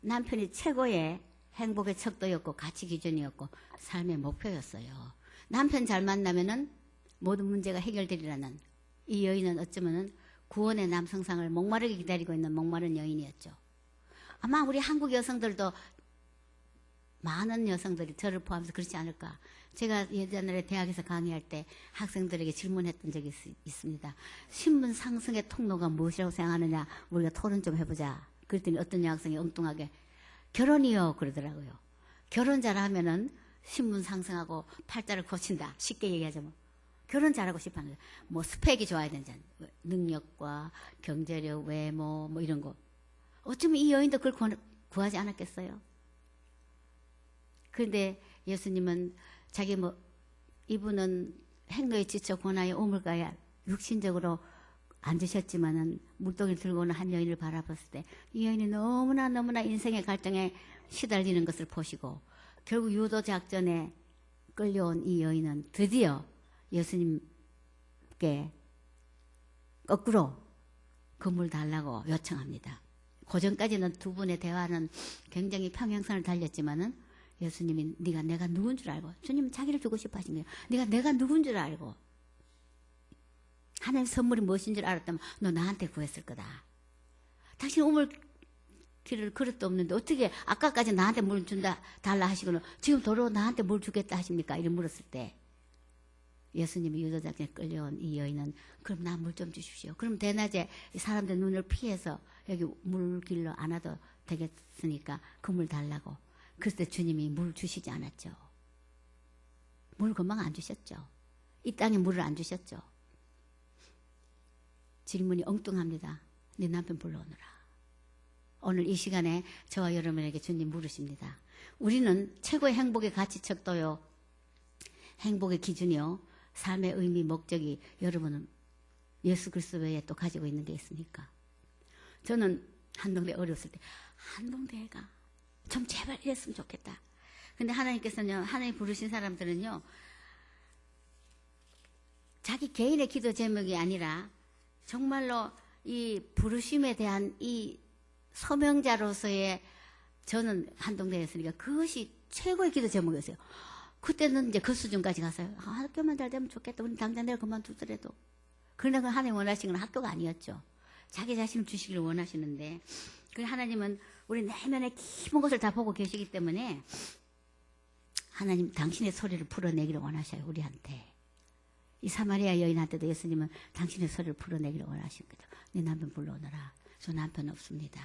남편이 최고의 행복의 척도였고 가치 기준이었고 삶의 목표였어요. 남편 잘 만나면은 모든 문제가 해결되리라는 이 여인은 어쩌면은 구원의 남성상을 목마르게 기다리고 있는 목마른 여인이었죠. 아마 우리 한국 여성들도 많은 여성들이 저를 포함해서 그렇지 않을까. 제가 예전에 대학에서 강의할 때 학생들에게 질문했던 적이 있습니다. 신분 상승의 통로가 무엇이라고 생각하느냐 우리가 토론 좀 해보자. 그랬더니 어떤 여학생이 엉뚱하게 결혼이요 그러더라고요. 결혼 잘하면은 신분 상승하고 팔자를 고친다. 쉽게 얘기하자면 결혼 잘하고 싶어하는 거예요. 뭐 스펙이 좋아야 된다. 능력과 경제력, 외모 뭐 이런 거. 어쩌면 이 여인도 그걸 구하지 않았겠어요. 그런데 예수님은 자기 이분은 행로에 지쳐 고나에 오물가에 육신적으로 앉으셨지만은 물동이를 들고 오는 한 여인을 바라봤을 때 이 여인이 너무나 인생의 갈등에 시달리는 것을 보시고 결국 유도 작전에 끌려온 이 여인은 드디어 예수님께 거꾸로 금을 달라고 요청합니다. 그전까지는 두 분의 대화는 굉장히 평행선을 달렸지만은 예수님이 네가 내가 누군 줄 알고 주님은 자기를 주고 싶어 하신 거예요. 네가 내가 누군 줄 알고 하나님의 선물이 무엇인 줄 알았다면 너 나한테 구했을 거다. 당신 우물길을 그릇도 없는데 어떻게 아까까지 나한테 물 준다 달라 하시고는 지금 도로 나한테 물 주겠다 하십니까? 이렇게 물었을 때 예수님이 유도작전에 끌려온 이 여인은 그럼 나 물 좀 주십시오. 그럼 대낮에 사람들 눈을 피해서 여기 물길로 안 와도 되겠으니까 그 물 달라고. 그때 주님이 물 주시지 않았죠. 물 금방 안 주셨죠. 이 땅에 물을 안 주셨죠. 질문이 엉뚱합니다. 네 남편 불러오너라. 오늘 이 시간에 저와 여러분에게 주님 물으십니다. 우리는 최고의 행복의 가치 척도요. 행복의 기준이요. 삶의 의미, 목적이 여러분은 예수 그리스도 외에 또 가지고 있는 게 있습니까? 저는 한동대 어렸을 때 한동대가 좀 제발 이랬으면 좋겠다. 근데 하나님께서는요. 하나님 부르신 사람들은요. 자기 개인의 기도 제목이 아니라 정말로 이 부르심에 대한 이 소명자로서의 저는 한동대였으니까 그것이 최고의 기도 제목이었어요. 그때는 이제 그 수준까지 갔어요. 학교만 잘 되면 좋겠다. 우리 당장 내가 그만두더라도. 그러나 그 하나님 원하시는 건 학교가 아니었죠. 자기 자신을 주시기를 원하시는데 그 하나님은 우리 내면의 깊은 것을 다 보고 계시기 때문에 하나님 당신의 소리를 풀어내기를 원하셔요. 우리한테. 이 사마리아 여인한테도 예수님은 당신의 소리를 풀어내기를 원하신 거죠. 네 남편 불러오너라. 저 남편 없습니다.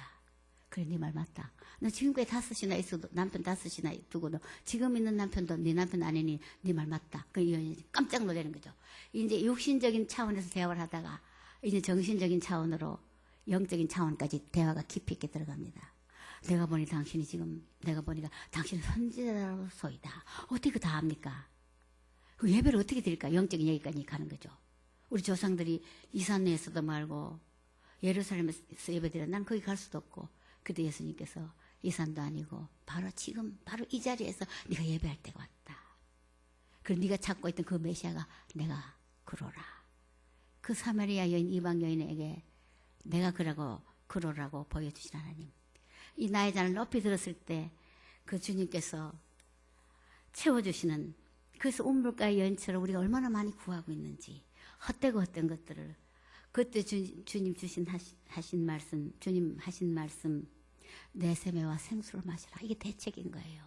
그래, 네 말 맞다. 너 지금까지 5이나 있어도 남편 5이나 두고도 지금 있는 남편도 네 남편 아니니 네 말 맞다. 그 여인이 깜짝 놀라는 거죠. 이제 육신적인 차원에서 대화를 하다가 이제 정신적인 차원으로 영적인 차원까지 대화가 깊이 있게 들어갑니다. 내가 보니까 당신은 선지자로서이다. 어떻게 그 다 합니까? 그 예배를 어떻게 드릴까? 영적인 얘기까지 가는 거죠. 우리 조상들이 이산내에서도 말고 예루살렘에서 예배드려 난 거기 갈 수도 없고 그때 예수님께서 이산도 아니고 바로 지금 바로 이 자리에서 네가 예배할 때가 왔다. 그리고 네가 찾고 있던 그 메시아가 내가 그러라. 그 사마리아 여인 이방 여인에게 내가 그러라고 보여주신 하나님. 이 나의 잔을 높이 들었을 때 그 주님께서 채워주시는 그래서 우물가의 여인처럼 우리가 얼마나 많이 구하고 있는지 헛되고 헛된 것들을 그때 주님 하신 말씀 내 세매와 생수를 마시라. 이게 대책인 거예요.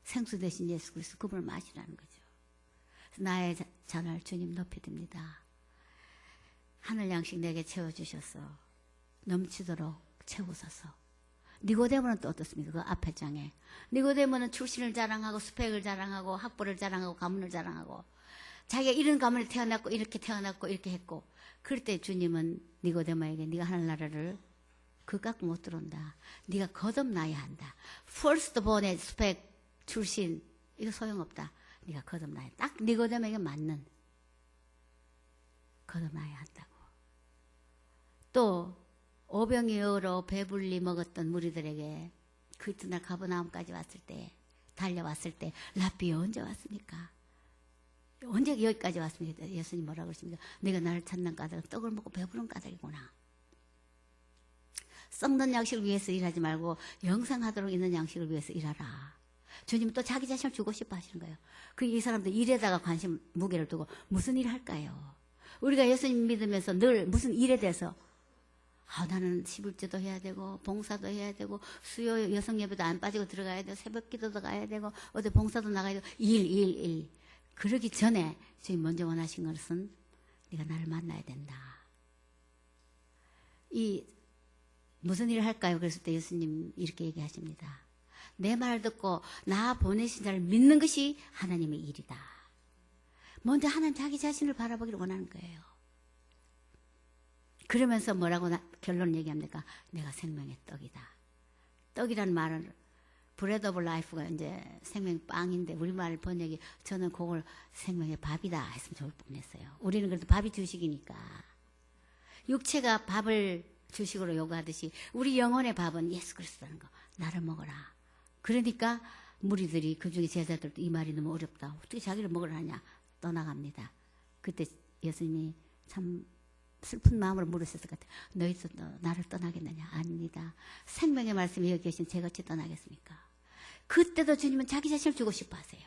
생수 대신 예수 그리스도 그분을 마시라는 거죠. 나의 잔을 주님 높이 듭니다. 하늘 양식 내게 채워주셔서 넘치도록 채우소서. 니고데모는 또 어떻습니까? 그 앞에 장에 니고데모는 출신을 자랑하고 스펙을 자랑하고 학벌을 자랑하고 가문을 자랑하고 자기가 이런 가문에 태어났고 이렇게 태어났고 이렇게 했고 그럴 때 주님은 니고데모에게 네가 하늘나라를 그깎고 못 들어온다. 네가 거듭나야 한다. firstborn의 스펙 출신 이거 소용없다. 네가 거듭나야 딱 니고데모에게 맞는 거듭나야 한다고. 또 오병이어로 배불리 먹었던 무리들에게 그 이튿날 가버나움까지 왔을 때 달려왔을 때 랍비 언제 왔습니까? 언제 여기까지 왔습니까? 예수님 뭐라고 그러십니까? 내가 나를 찾는 까닭은 떡을 먹고 배부른 까닭이구나. 썩는 양식을 위해서 일하지 말고 영생하도록 있는 양식을 위해서 일하라. 주님은 또 자기 자신을 주고 싶어 하시는 거예요. 이 사람들 일에다가 무게를 두고 무슨 일 할까요? 우리가 예수님 믿으면서 늘 무슨 일에 대해서 나는 11조도 해야 되고 봉사도 해야 되고 수요 여성 예배도 안 빠지고 들어가야 되고 새벽 기도도 가야 되고 어디 봉사도 나가야 되고 일 그러기 전에 주님 먼저 원하신 것은 네가 나를 만나야 된다. 이 무슨 일을 할까요? 그랬을 때 예수님 이렇게 얘기하십니다. 내 말을 듣고 나 보내신 자를 믿는 것이 하나님의 일이다. 먼저 하나님 자기 자신을 바라보기를 원하는 거예요. 그러면서 뭐라고 결론을 얘기합니까? 내가 생명의 떡이다. 떡이라는 말은 브레드 오브 라이프가 이제 생명 빵인데 우리말 번역이 저는 그걸 생명의 밥이다 했으면 좋을 뻔했어요. 우리는 그래도 밥이 주식이니까. 육체가 밥을 주식으로 요구하듯이 우리 영혼의 밥은 예수 그리스도라는 거. 나를 먹어라. 그러니까 무리들이 그중에 제자들도 이 말이 너무 어렵다. 어떻게 자기를 먹으라 하냐. 떠나갑니다. 그때 예수님이 참 슬픈 마음으로 물으셨을 것 같아요. 너희도 나를 떠나겠느냐? 아닙니다. 생명의 말씀이 여기 계신 제가 어찌 떠나겠습니까? 그때도 주님은 자기 자신을 주고 싶어 하세요.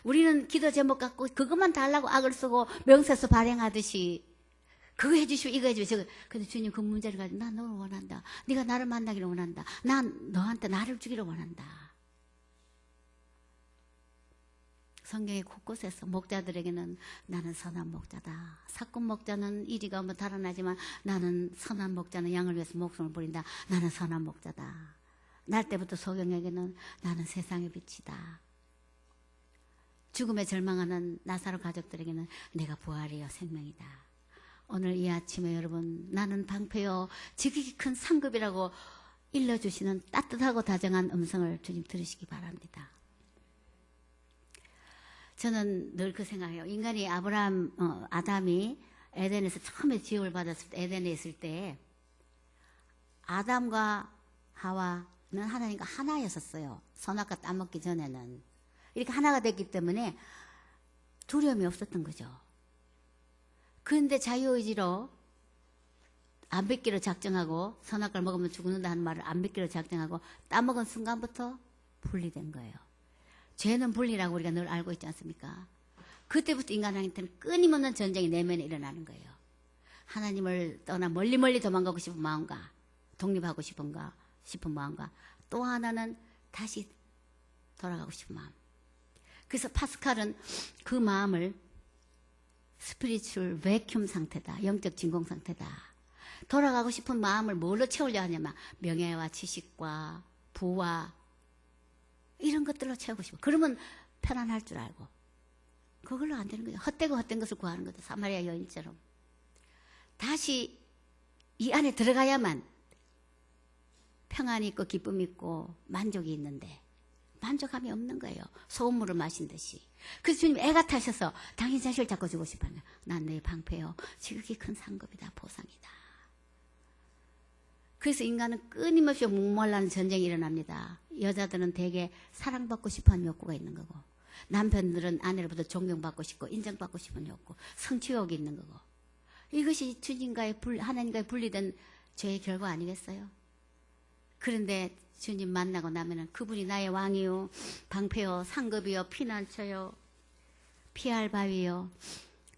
우리는 기도 제목 갖고 그것만 달라고 악을 쓰고 명세서 발행하듯이 그거 해주시고 이거 해주시고 근데 주님 그 문제를 가지고 난 너를 원한다. 네가 나를 만나기를 원한다. 난 너한테 나를 주기를 원한다. 성경의 곳곳에서 목자들에게는 나는 선한 목자다. 사꾼 목자는 이리가 한번 달아나지만 나는 선한 목자는 양을 위해서 목숨을 버린다. 나는 선한 목자다. 날 때부터 소경에게는 나는 세상의 빛이다. 죽음에 절망하는 나사로 가족들에게는 내가 부활이요 생명이다. 오늘 이 아침에 여러분 나는 방패요 지극히 큰 상급이라고 일러주시는 따뜻하고 다정한 음성을 주님 들으시기 바랍니다. 저는 늘 그 생각해요. 인간이 아담이 에덴에서 처음에 지옥을 받았을 때, 에덴에 있을 때, 아담과 하와는 하나님과 하나였었어요. 선악과 따먹기 전에는. 이렇게 하나가 됐기 때문에 두려움이 없었던 거죠. 그런데 자유의지로 안 뱉기로 작정하고, 선악과를 먹으면 죽는다는 말을 안 뱉기로 작정하고, 따먹은 순간부터 분리된 거예요. 죄는 분리라고 우리가 늘 알고 있지 않습니까? 그때부터 인간한테는 끊임없는 전쟁이 내면에 일어나는 거예요. 하나님을 떠나 멀리 도망가고 싶은 마음과 독립하고 싶은 마음과 또 하나는 다시 돌아가고 싶은 마음. 그래서 파스칼은 그 마음을 스피리추얼 베큐um 상태다. 영적 진공 상태다. 돌아가고 싶은 마음을 뭘로 채우려 하냐면 명예와 지식과 부와 이런 것들로 채우고 싶어. 그러면 편안할 줄 알고. 그걸로 안 되는 거죠. 헛되고 헛된 것을 구하는 거죠. 사마리아 여인처럼. 다시 이 안에 들어가야만 평안이 있고 기쁨이 있고 만족이 있는데 만족함이 없는 거예요. 소금물을 마신 듯이. 그래서 주님 애가 타셔서 당신 자식을 잡고 주고 싶어요. 난 내 방패요. 지극히 큰 상급이다. 보상이다. 그래서 인간은 끊임없이 목말라는 전쟁이 일어납니다. 여자들은 대개 사랑받고 싶어하는 욕구가 있는 거고 남편들은 아내로부터 존경받고 싶고 인정받고 싶은 욕구, 성취욕이 있는 거고 이것이 주님과의 하나님과의 분리된 죄의 결과 아니겠어요? 그런데 주님 만나고 나면은 그분이 나의 왕이요, 방패요, 상급이요, 피난처요, 피할 바위요.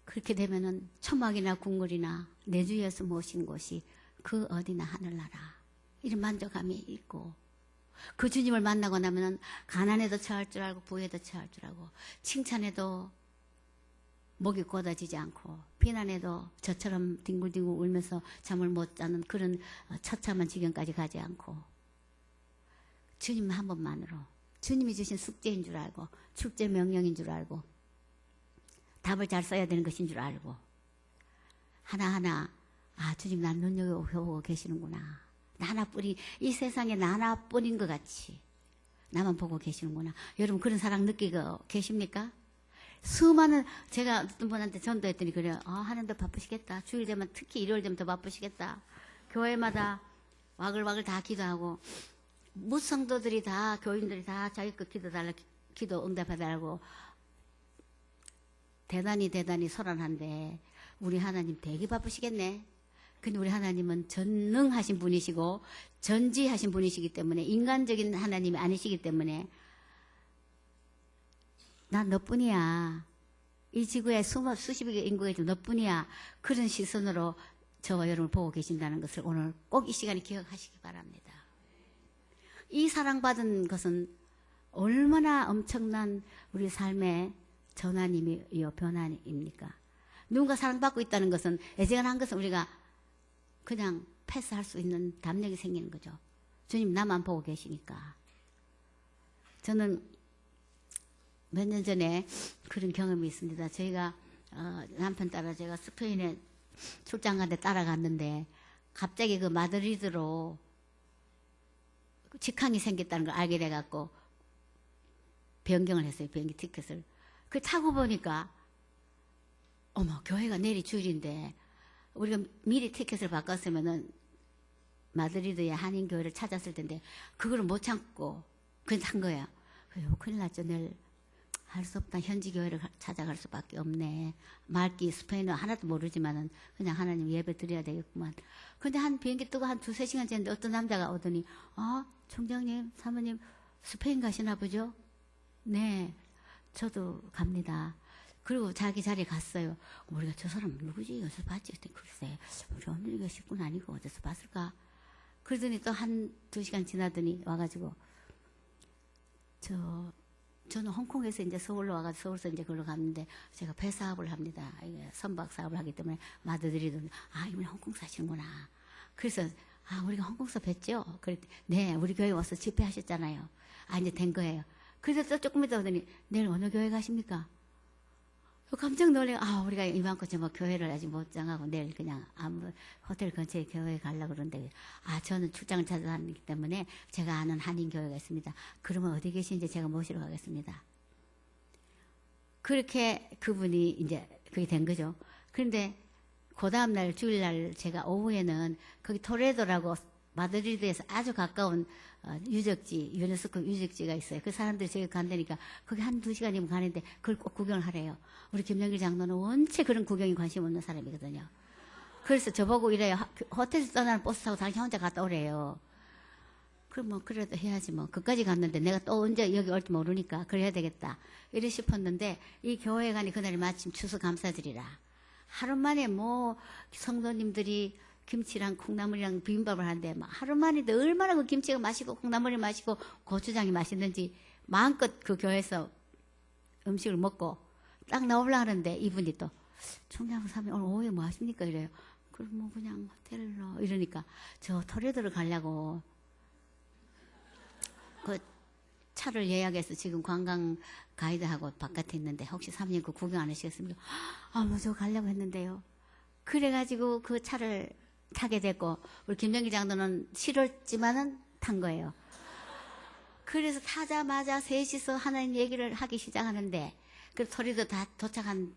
그렇게 되면은 초막이나 궁궐이나 내 주 예수 모신 곳이 그 어디나 하늘나라. 이런 만족감이 있고 그 주님을 만나고 나면은 가난에도 처할 줄 알고 부에도 처할 줄 알고 칭찬에도 목이 곧아지지 않고 비난에도 저처럼 뒹굴뒹굴 울면서 잠을 못 자는 그런 처참한 지경까지 가지 않고 주님 한 번만으로 주님이 주신 숙제인 줄 알고 축제 명령인 줄 알고 답을 잘 써야 되는 것인 줄 알고 하나하나 주님 난 눈여겨보고 계시는구나. 나 하나뿐인 이 세상에 나 하나뿐인 것 같이 나만 보고 계시는구나. 여러분 그런 사랑 느끼고 계십니까? 수많은 제가 어떤 분한테 전도했더니 그래요. 하나님도 바쁘시겠다. 주일 되면 특히 일요일 되면 더 바쁘시겠다. 교회마다 와글와글 다 기도하고 무성도들이 다 교인들이 다 자기 것 기도 응답해달라고 대단히 소란한데 우리 하나님 되게 바쁘시겠네. 근데 우리 하나님은 전능하신 분이시고 전지하신 분이시기 때문에 인간적인 하나님이 아니시기 때문에 난 너뿐이야. 이 지구에 수십억의 인구가 있지만 너뿐이야. 그런 시선으로 저와 여러분을 보고 계신다는 것을 오늘 꼭 이 시간에 기억하시기 바랍니다. 이 사랑받은 것은 얼마나 엄청난 우리 삶의 전환이며 변환입니까? 누군가 사랑받고 있다는 것은 애정한 것은 우리가 그냥 패스할 수 있는 담력이 생기는 거죠. 주님 나만 보고 계시니까. 저는 몇 년 전에 그런 경험이 있습니다. 저희가 남편 따라 제가 스페인에 출장 간 데 따라갔는데 갑자기 그 마드리드로 직항이 생겼다는 걸 알게 돼갖고 변경을 했어요. 비행기 티켓을. 그 타고 보니까 어머 교회가 내일이 주일인데 우리가 미리 티켓을 바꿨으면은 마드리드의 한인교회를 찾았을 텐데 그거를 못 참고 그냥 탄 거예요. 그래요. 큰일 났죠. 내일 할 수 없다. 현지 교회를 찾아갈 수밖에 없네. 말기 스페인어 하나도 모르지만은 그냥 하나님 예배 드려야 되겠구만. 근데 한 비행기 뜨고 한 2-3시간 지났는데 어떤 남자가 오더니 총장님 사모님 스페인 가시나 보죠? 네 저도 갑니다. 그리고 자기 자리에 갔어요. 우리가 저 사람 누구지? 어디서 봤지? 글쎄 우리 언니가 식구는 아니고 어디서 봤을까? 그러더니 또 1-2시간 지나더니 와가지고 저는 홍콩에서 이제 서울로 와가지고 서울서 이제 걸로 갔는데 제가 배 사업을 합니다. 선박 사업을 하기 때문에 마드리드 이분이 홍콩 사시는구나. 그래서 우리가 홍콩서 뵀죠? 그랬더니 네 우리 교회 와서 집회하셨잖아요. 이제 된 거예요. 그래서 또 조금 있다 오더니 내일 어느 교회 가십니까? 깜짝 놀래요. 우리가 이만큼 뭐 교회를 아직 못 정하고 내일 그냥 아무 호텔 근처에 교회에 가려고 그러는데 저는 출장을 찾아다니기 때문에 제가 아는 한인 교회가 있습니다. 그러면 어디 계신지 제가 모시러 가겠습니다. 그렇게 그분이 이제 그게 된 거죠. 그런데 그 다음날 주일날 제가 오후에는 거기 토레도라고 마드리드에서 아주 가까운 유적지, 유네스코 유적지가 있어요. 그 사람들이 저기 간다니까 거기 1-2시간이면 가는데 그걸 꼭 구경을 하래요. 우리 김영길 장로는 원체 그런 구경에 관심 없는 사람이거든요. 그래서 저보고 이래요. 호텔에서 떠나는 버스 타고 당신 혼자 갔다 오래요. 그럼 뭐 그래도 해야지 뭐. 그까지 갔는데 내가 또 언제 여기 올지 모르니까 그래야 되겠다. 이래 싶었는데 이 교회에 가니 그날이 마침 추수감사절이라 하루 만에 뭐 성도님들이 김치랑 콩나물이랑 비빔밥을 하는데 하루 만에도 얼마나 그 김치가 맛있고 콩나물이 맛있고 고추장이 맛있는지 마음껏 그 교회에서 음식을 먹고 딱 나오려고 하는데 이분이 또 총장 사모님 오늘 오후에 뭐 하십니까? 이래요. 그럼 뭐 그냥 호텔로 이러니까 저 토레도를 가려고 그 차를 예약해서 지금 관광 가이드하고 바깥에 있는데 혹시 사모님 그 구경 안 하시겠습니까? 뭐 저 가려고 했는데요. 그래가지고 그 차를 타게 됐고 우리 김정기 장로는 싫었지만은 탄 거예요. 그래서 타자마자 셋이서 하나님 얘기를 하기 시작하는데 그 토레도 다 도착한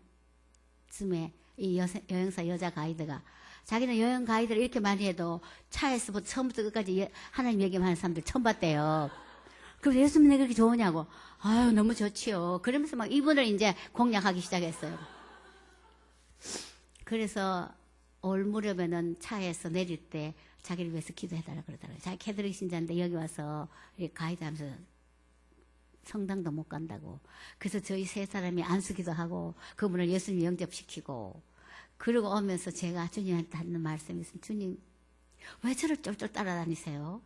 쯤에 이 여행사 여자 가이드가 자기는 여행 가이드를 이렇게 많이 해도 차에서부터 처음부터 끝까지 하나님 얘기만 하는 사람들 처음 봤대요. 그래서 예수님 왜 그렇게 좋으냐고. 아유 너무 좋지요. 그러면서 막 이분을 이제 공략하기 시작했어요. 그래서 올 무렵에는 차에서 내릴 때 자기를 위해서 기도해달라 그러더라고요. 자기 캐드릭 신자인데 여기 와서 가이드 하면서 성당도 못 간다고. 그래서 저희 세 사람이 안수기도 하고 그분을 예수님 영접시키고 그러고 오면서 제가 주님한테 하는 말씀이 있으면 주님 왜 저를 쫄쫄 따라다니세요?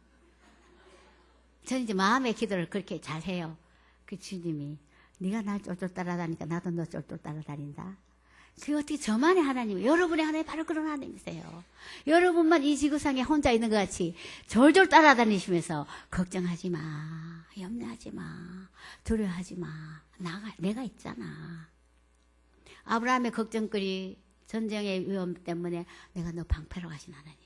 저는 이제 마음의 기도를 그렇게 잘해요. 그 주님이 네가 날 쫄쫄 따라다니까 나도 너 쫄쫄 따라다닌다. 그 어떻게 저만의 하나님, 여러분의 하나님 바로 그런 하나님이세요. 여러분만 이 지구상에 혼자 있는 것 같이 졸졸 따라다니시면서 걱정하지 마, 염려하지 마, 두려워하지 마. 내가 있잖아. 아브라함의 걱정거리, 전쟁의 위험 때문에 내가 너 방패로 가신 하나님.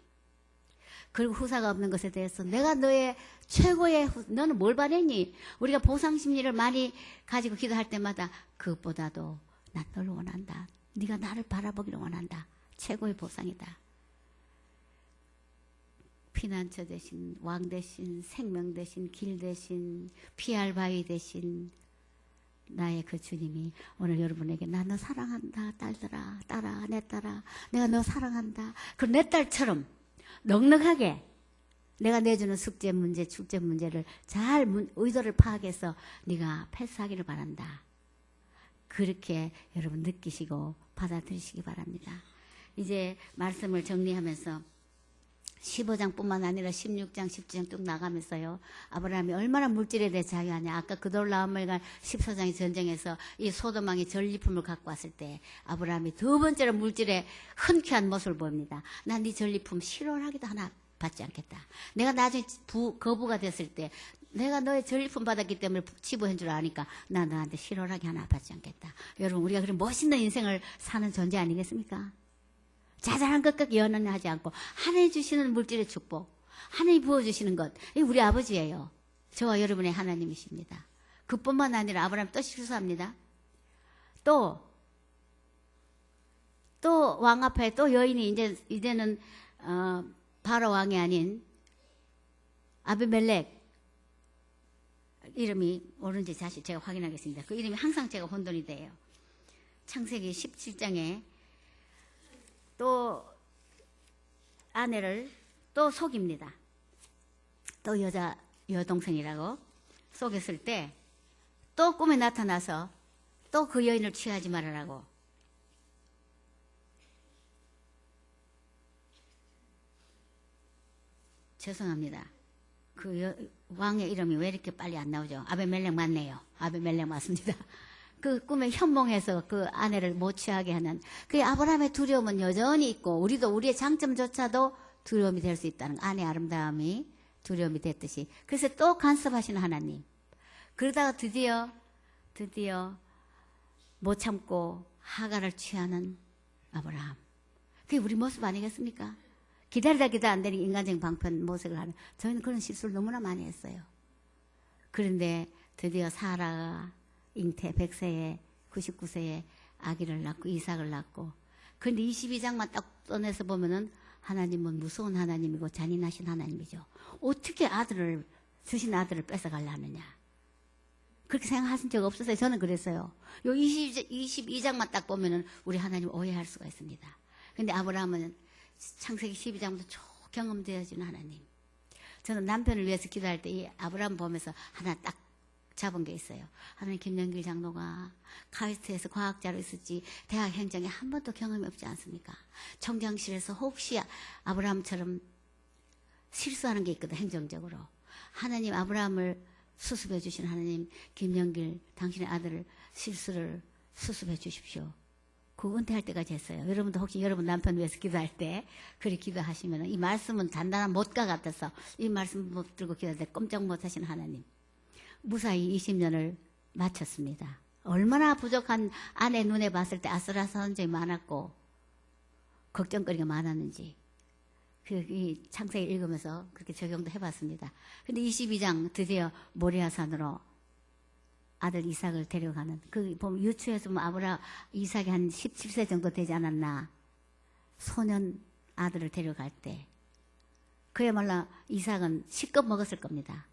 그리고 후사가 없는 것에 대해서 내가 너의 최고의 너는 뭘 바랬니? 우리가 보상심리를 많이 가지고 기도할 때마다 그것보다도 난 널 원한다. 네가 나를 바라보기를 원한다. 최고의 보상이다. 피난처 대신, 왕 대신, 생명 대신, 길 대신, 피할 바위 대신 나의 그 주님이 오늘 여러분에게 나 너 사랑한다. 딸들아, 딸아, 내 딸아, 내가 너 사랑한다. 그럼 내 딸처럼 넉넉하게 내가 내주는 숙제 문제, 출제 문제를 잘 의도를 파악해서 네가 패스하기를 바란다. 그렇게 여러분 느끼시고 받아들이시기 바랍니다. 이제 말씀을 정리하면서 15장뿐만 아니라 16장, 17장 쭉 나가면서요. 아브라함이 얼마나 물질에 대해 자유하냐. 아까 그돌라오멜과 14장의 전쟁에서 이 소돔왕이 전리품을 갖고 왔을 때 아브라함이 두 번째로 물질에 흔쾌한 모습을 보입니다. 난 네 전리품 실효하기도 하나 받지 않겠다. 내가 나중에 거부가 됐을 때 내가 너의 전리품 받았기 때문에 치부한 줄 아니까 나 너한테 실효하게 하나 받지 않겠다. 여러분 우리가 그런 멋있는 인생을 사는 존재 아니겠습니까? 자잘한 것과 연연하지 않고 하나님 주시는 물질의 축복, 하나님 부어주시는 것, 이 우리 아버지예요. 저와 여러분의 하나님이십니다. 그뿐만 아니라 아브라함 또 실수합니다. 또 왕 앞에 또 여인이 이제는 바로 왕이 아닌 아비멜렉 이름이 옳은지 다시 제가 확인하겠습니다. 그 이름이 항상 제가 혼돈이 돼요. 창세기 17장에 또 아내를 또 속입니다. 또 여동생이라고 속였을 때 또 꿈에 나타나서 또 그 여인을 취하지 말아라고. 죄송합니다. 그 왕의 이름이 왜 이렇게 빨리 안 나오죠? 아베멜렉 맞네요. 아베멜렉 맞습니다. 그 꿈에 현몽해서 그 아내를 못 취하게 하는 그 아브라함의 두려움은 여전히 있고 우리도 우리의 장점조차도 두려움이 될 수 있다는 아내의 아름다움이 두려움이 됐듯이 그래서 또 간섭하시는 하나님. 그러다가 드디어 못 참고 하가를 취하는 아브라함. 그게 우리 모습 아니겠습니까? 기다리다 안 되는 인간적인 방편 모색을 하는 저희는 그런 실수를 너무나 많이 했어요. 그런데 드디어 사라가 잉태 100세에 99세에 아기를 낳고 이삭을 낳고 그런데 22장만 딱 꺼내서 보면은 하나님은 무서운 하나님이고 잔인하신 하나님이죠. 어떻게 주신 아들을 뺏어가려 하느냐. 그렇게 생각하신 적 없었어요. 저는 그랬어요. 요 22장만 딱 보면은 우리 하나님 오해할 수가 있습니다. 근데 아브라함은 창세기 12장부터 쭉 경험되어지는 하나님. 저는 남편을 위해서 기도할 때 이 아브라함 보면서 하나 딱 잡은 게 있어요. 하나님 김영길 장로가 카이스트에서 과학자로 있었지 대학 행정에 한 번도 경험이 없지 않습니까? 총장실에서 혹시 아브라함처럼 실수하는 게 있거든 행정적으로. 하나님 아브라함을 수습해 주신 하나님 김영길 당신의 아들을 실수를 수습해 주십시오. 그 은퇴할 때까지 했어요. 여러분도 혹시 여러분 남편 위해서 기도할 때 그렇게 기도하시면 이 말씀은 단단한 못과 같아서 이 말씀 못 들고 기도할 때 꼼짝 못하시는 하나님. 무사히 20년을 마쳤습니다. 얼마나 부족한 아내 눈에 봤을 때 아슬아슬한 점이 많았고 걱정거리가 많았는지 이 창세기 읽으면서 그렇게 적용도 해봤습니다. 근데 22장 드디어 모리아산으로 아들 이삭을 데려가는 그 보면 유추해서 보면 이삭이 한 17세 정도 되지 않았나 소년 아들을 데려갈 때 그야말로 이삭은 실컷 먹었을 겁니다.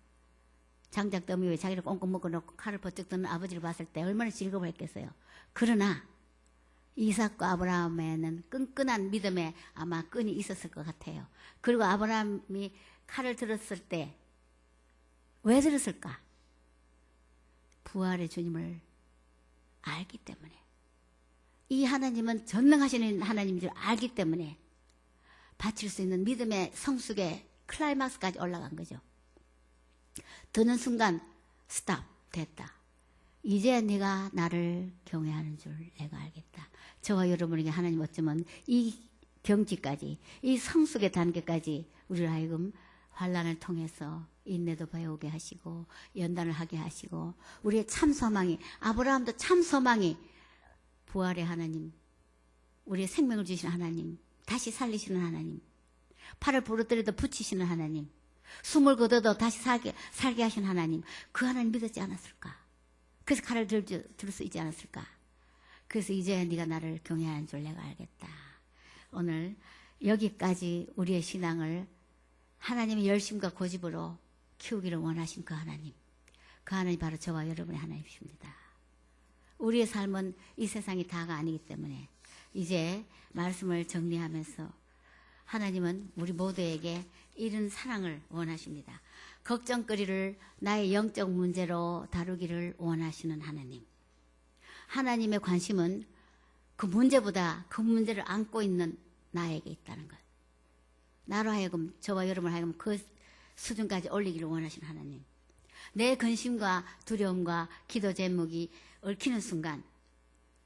장작 더미 위에 자기를 꽁꽁 묶어놓고 칼을 버쩍 드는 아버지를 봤을 때 얼마나 즐거워했겠어요. 그러나 이삭과 아브라함에는 끈끈한 믿음에 아마 끈이 있었을 것 같아요. 그리고 아브라함이 칼을 들었을 때 왜 들었을까? 부활의 주님을 알기 때문에, 이 하나님은 전능하시는 하나님인 줄 알기 때문에 바칠 수 있는 믿음의 성숙의 클라이막스까지 올라간 거죠. 드는 순간 스탑, 됐다. 이제 네가 나를 경외하는 줄 내가 알겠다. 저와 여러분에게 하나님 어쩌면 이 경지까지, 이 성숙의 단계까지 우리를 하여금 환난을 통해서 인내도 배우게 하시고 연단을 하게 하시고 우리의 참 소망이, 아브라함도 참 소망이 부활의 하나님, 우리의 생명을 주시는 하나님, 다시 살리시는 하나님, 팔을 부러뜨려도 붙이시는 하나님, 숨을 거둬도 다시 살게 하신 하나님, 그 하나님 믿었지 않았을까? 그래서 칼을 들 수 있지 않았을까? 그래서 이제 네가 나를 경외하는 줄 내가 알겠다. 오늘 여기까지 우리의 신앙을 하나님의 열심과 고집으로 키우기를 원하신 그 하나님, 그 하나님 바로 저와 여러분의 하나님이십니다. 우리의 삶은 이 세상이 다가 아니기 때문에 이제 말씀을 정리하면서 하나님은 우리 모두에게 이런 사랑을 원하십니다. 걱정거리를 나의 영적 문제로 다루기를 원하시는 하나님. 하나님의 관심은 그 문제보다 그 문제를 안고 있는 나에게 있다는 것. 나로 하여금, 저와 여러분을 하여금 그 수준까지 올리기를 원하시는 하나님. 내 근심과 두려움과 기도 제목이 얽히는 순간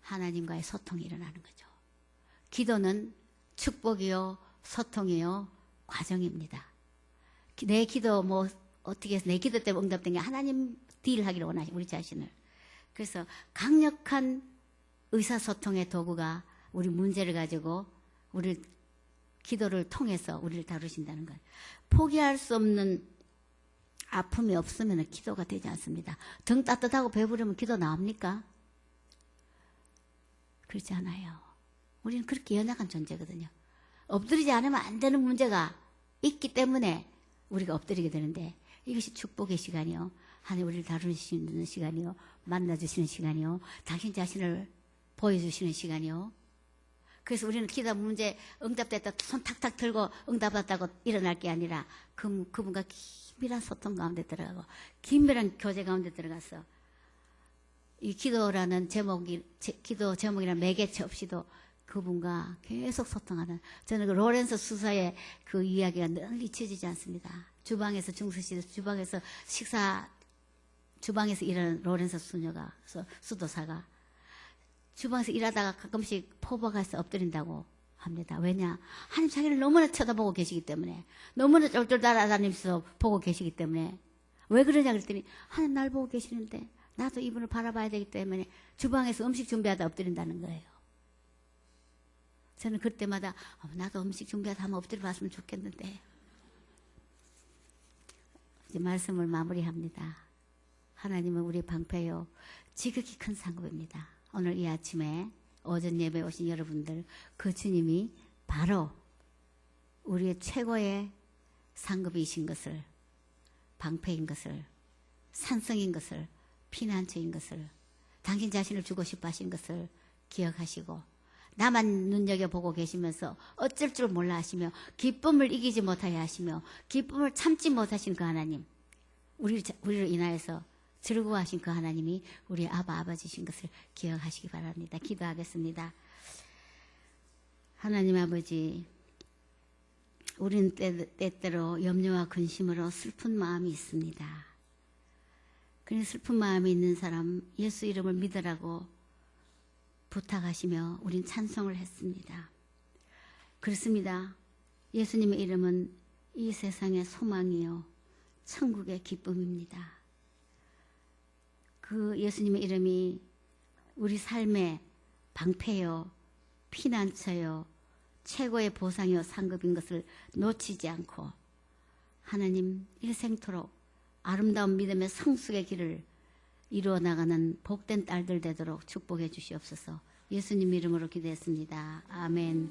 하나님과의 소통이 일어나는 거죠. 기도는 축복이요, 소통이요, 과정입니다. 내 기도 어떻게 해서 내 기도 때문에 응답된 게 하나님 딜하기를 원하시 우리 자신을. 그래서 강력한 의사소통의 도구가 우리 문제를 가지고 우리 기도를 통해서 우리를 다루신다는 것. 포기할 수 없는 아픔이 없으면 기도가 되지 않습니다. 등 따뜻하고 배부르면 기도 나옵니까? 그렇지 않아요. 우리는 그렇게 연약한 존재거든요. 엎드리지 않으면 안 되는 문제가 있기 때문에 우리가 엎드리게 되는데, 이것이 축복의 시간이요, 하나님 우리를 다루시는 시간이요, 만나주시는 시간이요, 당신 자신을 보여주시는 시간이요. 그래서 우리는 기도 문제 응답됐다 손 탁탁 들고 응답받았다고 일어날 게 아니라 그분과 긴밀한 소통 가운데 들어가고 긴밀한 교제 가운데 들어가서 이 기도라는 기도 제목이라는 매개체 없이도 그분과 계속 소통하는, 저는 그 로렌서 수사의 그 이야기가 늘 잊혀지지 않습니다. 주방에서 중수시대 주방에서 주방에서 일하는 로렌서 수도사가 주방에서 일하다가 가끔씩 포박해서 엎드린다고 합니다. 왜냐? 하나님 자기를 너무나 쳐다보고 계시기 때문에, 너무나 쫄쫄 따라다니면서 보고 계시기 때문에. 왜 그러냐 그랬더니 하나님 날 보고 계시는데 나도 이분을 바라봐야 되기 때문에 주방에서 음식 준비하다 엎드린다는 거예요. 저는 그때마다 나도 음식 준비하다 한번 엎드려 봤으면 좋겠는데. 이제 말씀을 마무리합니다. 하나님은 우리 방패요, 지극히 큰 상급입니다. 오늘 이 아침에 오전 예배에 오신 여러분들, 그 주님이 바로 우리의 최고의 상급이신 것을, 방패인 것을, 산성인 것을, 피난처인 것을, 당신 자신을 주고 싶어 하신 것을 기억하시고, 나만 눈여겨보고 계시면서 어쩔 줄 몰라 하시며, 기쁨을 이기지 못하게 하시며, 기쁨을 참지 못하신 그 하나님, 우리를 인하여서 즐거워하신 그 하나님이 우리 아버지신 것을 기억하시기 바랍니다. 기도하겠습니다. 하나님 아버지, 우리는 때때로 염려와 근심으로 슬픈 마음이 있습니다. 그런 슬픈 마음이 있는 사람, 예수 이름을 믿으라고 부탁하시며 우린 찬송을 했습니다. 그렇습니다. 예수님의 이름은 이 세상의 소망이요 천국의 기쁨입니다. 그 예수님의 이름이 우리 삶의 방패요 피난처요 최고의 보상이요 상급인 것을 놓치지 않고 하나님 일생토록 아름다운 믿음의 성숙의 길을 이루어 나가는 복된 딸들 되도록 축복해 주시옵소서. 예수님 이름으로 기도했습니다. 아멘.